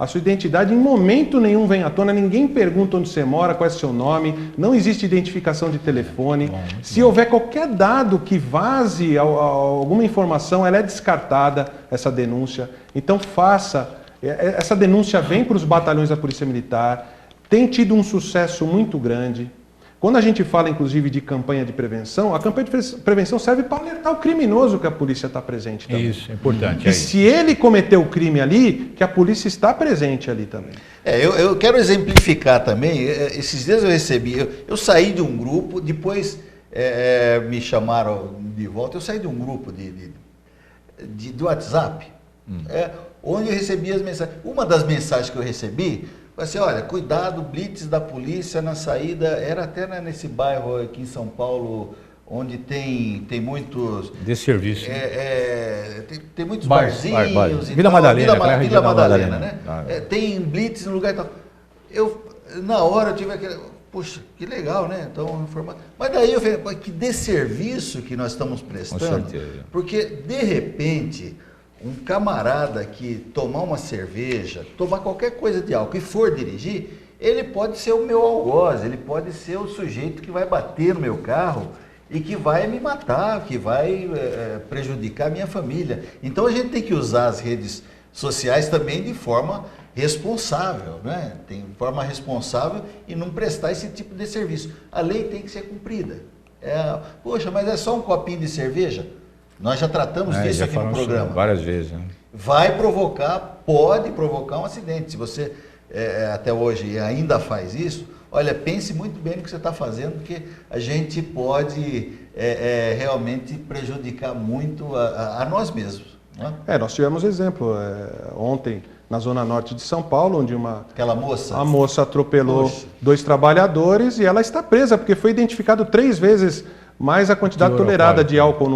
sua identidade em momento nenhum vem à tona, ninguém pergunta onde você mora, qual é o seu nome, não existe identificação de telefone. Se houver qualquer dado que vaze alguma informação, ela é descartada, essa denúncia. Então faça, essa denúncia vem para os batalhões da Polícia Militar, tem tido um sucesso muito grande. Quando a gente fala, inclusive, de campanha de prevenção, a campanha de prevenção serve para alertar o criminoso que a polícia está presente também. Isso, é importante. E se ele cometeu o crime ali, que a polícia está presente ali também. Eu quero exemplificar também. Esses dias eu recebi, eu saí de um grupo, depois me chamaram de volta, eu saí de um grupo de WhatsApp, onde eu recebi as mensagens. Uma das mensagens que eu recebi, vai ser, olha, cuidado, blitz da polícia na saída, era até nesse bairro aqui em São Paulo, onde tem muitos... De serviço. Tem muitos barzinhos. Vila Madalena, Vila Madalena, né? Tem blitz no lugar e tal. Na hora eu tive aquele... Puxa, que legal, né? Então, informar. Mas daí eu falei, que desserviço que nós estamos prestando. Com certeza. Porque, de repente... Um camarada que tomar uma cerveja, tomar qualquer coisa de álcool e for dirigir, ele pode ser o meu algoz, ele pode ser o sujeito que vai bater no meu carro e que vai me matar, que vai prejudicar a minha família. Então a gente tem que usar as redes sociais também de forma responsável, né? Tem forma responsável e não prestar esse tipo de serviço. A lei tem que ser cumprida. Poxa, mas é só um copinho de cerveja? Nós já tratamos disso aqui no programa. Várias vezes. Né? Pode provocar um acidente. Se você até hoje ainda faz isso, olha, pense muito bem no que você está fazendo, porque a gente pode realmente prejudicar muito a nós mesmos. Né? Nós tivemos exemplo ontem na Zona Norte de São Paulo, onde a moça atropelou 2 trabalhadores e ela está presa, porque foi identificado 3 vezes mais a quantidade tolerada de álcool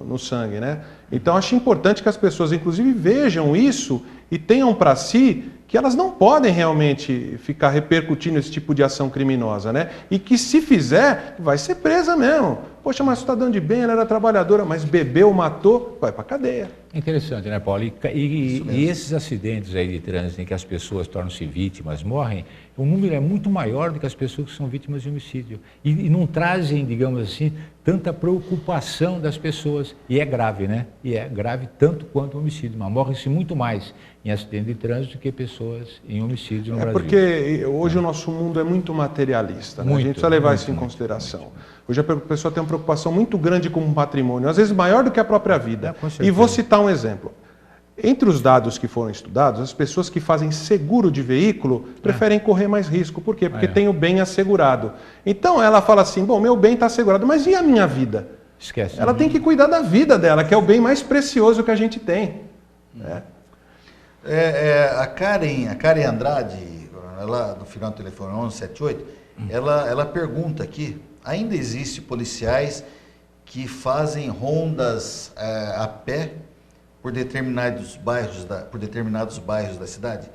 no sangue, né? Então acho importante que as pessoas, inclusive, vejam isso e tenham para si que elas não podem realmente ficar repercutindo esse tipo de ação criminosa, né? E que se fizer, vai ser presa mesmo. Poxa, mas cidadão de bem, ela era trabalhadora, mas bebeu, matou, vai para cadeia. Interessante, né, Paulo? E esses acidentes aí de trânsito em que as pessoas tornam-se vítimas, morrem, o número é muito maior do que as pessoas que são vítimas de homicídio. E não trazem, digamos assim, tanta preocupação das pessoas. E é grave, né? E é grave tanto quanto o homicídio. Mas morre-se muito mais em acidente de trânsito do que pessoas em homicídio no Brasil. Porque hoje o nosso mundo é muito materialista, né? A gente precisa levar isso em consideração. Hoje a pessoa tem uma preocupação muito grande com o patrimônio, às vezes maior do que a própria vida. E vou citar um exemplo. Entre os dados que foram estudados, as pessoas que fazem seguro de veículo preferem correr mais risco. Por quê? Porque tem o bem assegurado. Então ela fala assim, bom, meu bem está assegurado, mas e a minha vida? Esquece. Ela tem que cuidar da vida dela, que é o bem mais precioso que a gente tem. A Karen Andrade, ela, no final do telefone 1178, ela pergunta aqui, ainda existe policiais que fazem rondas a pé por determinados bairros da cidade,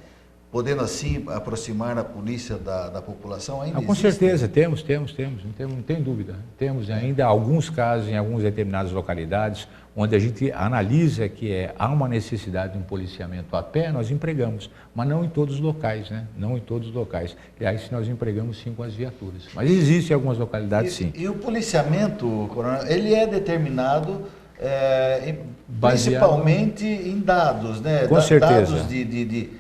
podendo assim aproximar a polícia da população? Ainda com certeza, temos, não tem dúvida. Temos ainda alguns casos em algumas determinadas localidades onde a gente analisa que há uma necessidade de um policiamento a pé, nós empregamos, mas não em todos os locais, né? Não em todos os locais. E aí nós empregamos sim com as viaturas. Mas existem algumas localidades sim. E o policiamento, coronel, ele é determinado principalmente em dados, né? Com certeza. Dados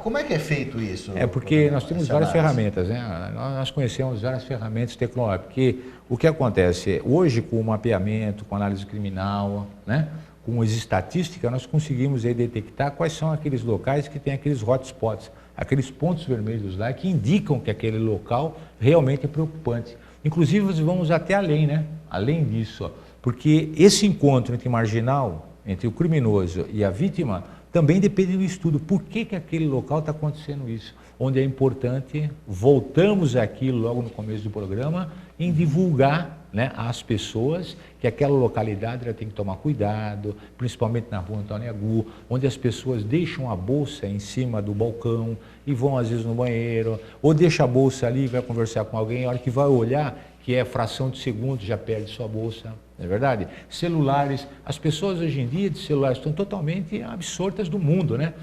como é que é feito isso? É porque nós temos várias ferramentas, né? Nós conhecemos várias ferramentas tecnológicas, porque o que acontece hoje com o mapeamento, com análise criminal, né? Com as estatísticas, nós conseguimos aí detectar quais são aqueles locais que têm aqueles hotspots, aqueles pontos vermelhos lá que indicam que aquele local realmente é preocupante. Inclusive, nós vamos até além, né? Além disso, porque esse encontro entre marginal, entre o criminoso e a vítima, também depende do estudo. Por que aquele local está acontecendo isso? Onde é importante, voltamos àquilo logo no começo do programa, em divulgar, né, às pessoas que aquela localidade ela tem que tomar cuidado, principalmente na rua Antônio Agu, onde as pessoas deixam a bolsa em cima do balcão e vão às vezes no banheiro, ou deixa a bolsa ali e vai conversar com alguém, a hora que vai olhar, que é fração de segundo, já perde sua bolsa, não é verdade? Celulares, as pessoas hoje em dia de celulares estão totalmente absortas do mundo, né?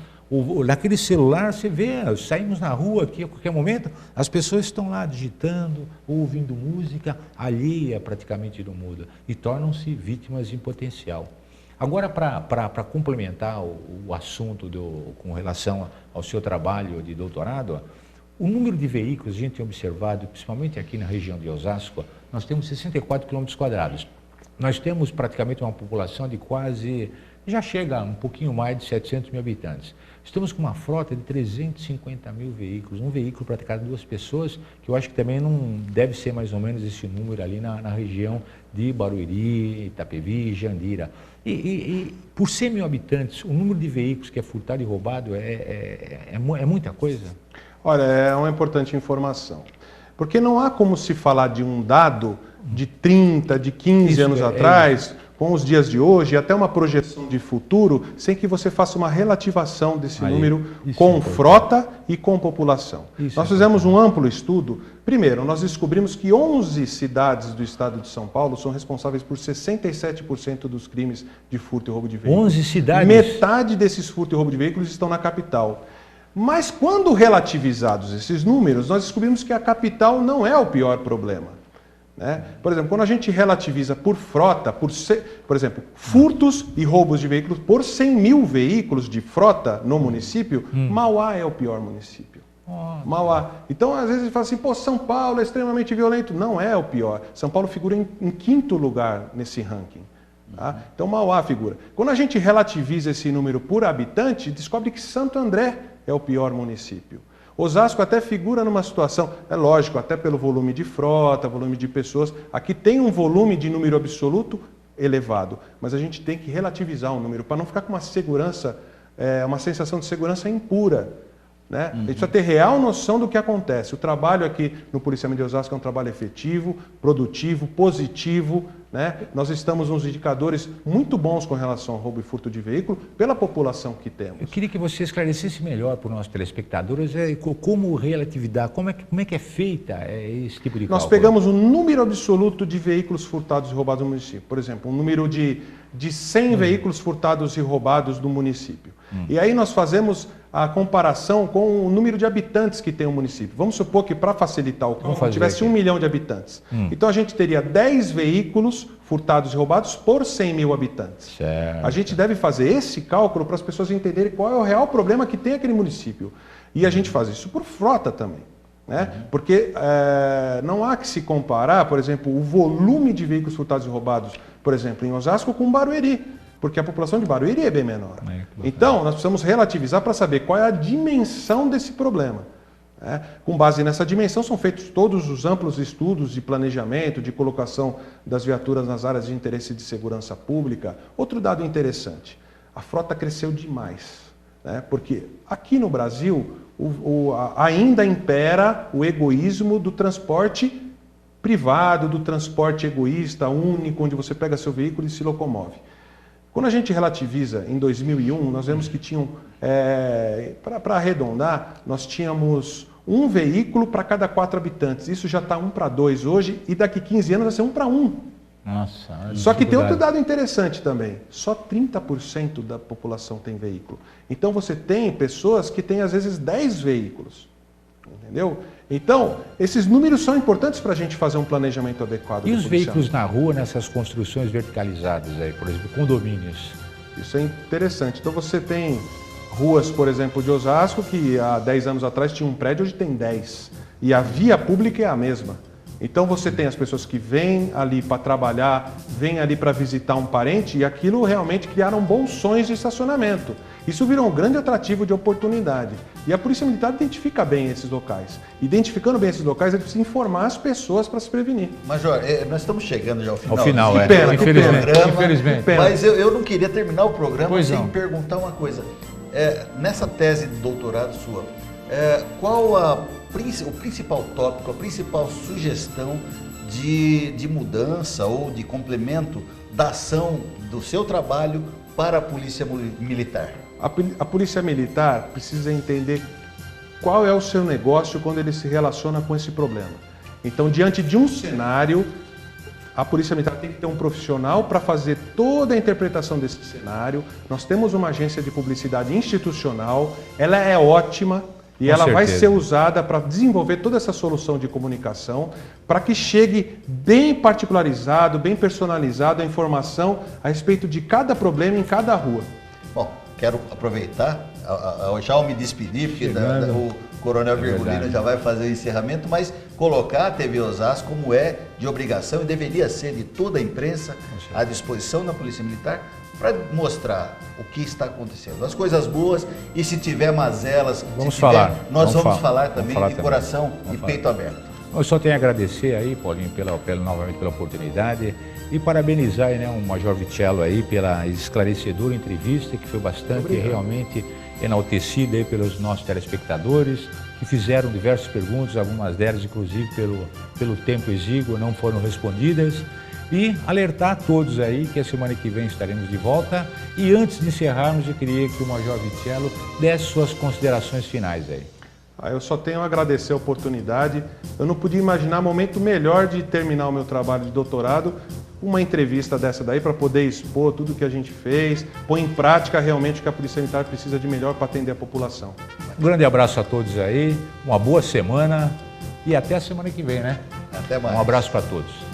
Naquele celular você vê, saímos na rua aqui a qualquer momento, as pessoas estão lá digitando, ouvindo música alheia praticamente do mundo e tornam-se vítimas em potencial. Agora, para complementar o assunto com relação ao seu trabalho de doutorado, o número de veículos, a gente tem observado, principalmente aqui na região de Osasco, nós temos 64 km². Nós temos praticamente uma população de quase, já chega a um pouquinho mais de 700 mil habitantes. Estamos com uma frota de 350 mil veículos, um veículo para cada 2 pessoas, que eu acho que também não deve ser mais ou menos esse número ali na região de Barueri, Itapevi, Jandira. E por 100 mil habitantes, o número de veículos que é furtado e roubado é muita coisa? Olha, é uma importante informação. Porque não há como se falar de um dado de 30, de 15 anos atrás, com os dias de hoje, e até uma projeção de futuro, sem que você faça uma relativação desse número com frota e com população. Nós fizemos um amplo estudo. Primeiro, nós descobrimos que 11 cidades do estado de São Paulo são responsáveis por 67% dos crimes de furto e roubo de veículos. 11 cidades? Metade desses furtos e roubo de veículos estão na capital. Mas quando relativizados esses números, nós descobrimos que a capital não é o pior problema. Né? Por exemplo, quando a gente relativiza por frota, por exemplo, furtos e roubos de veículos por 100 mil veículos de frota no município, Mauá é o pior município. Mauá. Então, às vezes, a gente fala assim, pô, São Paulo é extremamente violento. Não é o pior. São Paulo figura em 5º lugar nesse ranking. Tá? Então, Mauá figura. Quando a gente relativiza esse número por habitante, descobre que Santo André é o pior município. Osasco até figura numa situação, é lógico, até pelo volume de frota, volume de pessoas, aqui tem um volume de número absoluto elevado, mas a gente tem que relativizar o número para não ficar com uma segurança, uma sensação de segurança impura. Né? A gente precisa ter real noção do que acontece. O trabalho aqui no Policiamento de Osasco é um trabalho efetivo, produtivo, positivo. Né? Nós estamos nos indicadores muito bons com relação ao roubo e furto de veículo pela população que temos. Eu queria que você esclarecesse melhor para os nossos telespectadores como relatividade, como é que é feita esse tipo de cálculo. Nós pegamos o número absoluto de veículos furtados e roubados no município. Por exemplo, um número de 100 veículos furtados e roubados do município. E aí nós fazemos a comparação com o número de habitantes que tem o município. Vamos supor que, para facilitar o cálculo, tivesse 1 milhão de habitantes. Então a gente teria 10 veículos furtados e roubados por 100 mil habitantes. Certo. A gente deve fazer esse cálculo para as pessoas entenderem qual é o real problema que tem aquele município. E a gente faz isso por frota também. Né? Porque não há que se comparar, por exemplo, o volume de veículos furtados e roubados, por exemplo, em Osasco com Barueri. Porque a população de Barueri é bem menor. Então, nós precisamos relativizar para saber qual é a dimensão desse problema. Né? Com base nessa dimensão, são feitos todos os amplos estudos de planejamento, de colocação das viaturas nas áreas de interesse de segurança pública. Outro dado interessante, a frota cresceu demais. Né? Porque aqui no Brasil, ainda impera o egoísmo do transporte privado, do transporte egoísta, único, onde você pega seu veículo e se locomove. Quando a gente relativiza em 2001, nós vemos que tinham, para arredondar, nós tínhamos um veículo para cada 4 habitantes. Isso já está 1 para 2 hoje e daqui 15 anos vai ser 1 para 1. Nossa, olha Só que tem outro dificuldade. dado interessante também. Só 30% da população tem veículo. Então você tem pessoas que têm às vezes 10 veículos. Entendeu? Então, esses números são importantes para a gente fazer um planejamento adequado. E do os policiamento. veículos na rua, nessas construções verticalizadas aí, por exemplo, condomínios? Isso é interessante. Então você tem ruas, por exemplo, de Osasco, que há 10 anos atrás tinha um prédio, hoje tem 10. E a via pública é a mesma. Então você tem as pessoas que vêm ali para trabalhar, vêm ali para visitar um parente, e aquilo realmente criaram bolsões de estacionamento. Isso virou um grande atrativo de oportunidade. E a Polícia Militar identifica bem esses locais. Identificando bem esses locais, ele precisa informar as pessoas para se prevenir. Major, nós estamos chegando já ao final. Ao final, Que pena, que infelizmente. pena. Infelizmente. Pena. Mas eu não queria terminar o programa Pois sem não. perguntar uma coisa. Nessa tese de doutorado sua, qual o principal tópico, a principal sugestão de mudança ou de complemento da ação do seu trabalho para a Polícia Militar? A Polícia Militar precisa entender qual é o seu negócio quando ele se relaciona com esse problema. Então, diante de um cenário, a Polícia Militar tem que ter um profissional para fazer toda a interpretação desse cenário. Nós temos uma agência de publicidade institucional, ela é ótima e Com ela vai certeza. ser usada para desenvolver toda essa solução de comunicação para que chegue bem particularizado, bem personalizado a informação a respeito de cada problema em cada rua. Bom, quero aproveitar, já ao me despedir, porque Chegando. o Coronel Virgulino verdade. já vai fazer o encerramento, mas colocar a TV Osasco como é de obrigação e deveria ser de toda a imprensa à disposição da Polícia Militar para mostrar o que está acontecendo, as coisas boas e se tiver mazelas, Vamos se tiver, falar. nós vamos falar Vamos também falar de também. coração Vamos e falar. peito aberto. Eu só tenho a agradecer aí, Paulinho, novamente pela oportunidade e parabenizar aí, né, o Major Vitello aí pela esclarecedora entrevista, que foi bastante realmente enaltecida aí pelos nossos telespectadores, que fizeram diversas perguntas, algumas delas, inclusive, pelo tempo exíguo, não foram respondidas. E alertar a todos aí que a semana que vem estaremos de volta. E antes de encerrarmos, eu queria que o Major Vitello desse suas considerações finais aí. Eu só tenho a agradecer a oportunidade. Eu não podia imaginar momento melhor de terminar o meu trabalho de doutorado, uma entrevista dessa daí para poder expor tudo que a gente fez, pôr em prática realmente o que a Polícia Militar precisa de melhor para atender a população. Um grande abraço a todos aí, uma boa semana e até a semana que vem, né? Até mais. Um abraço para todos.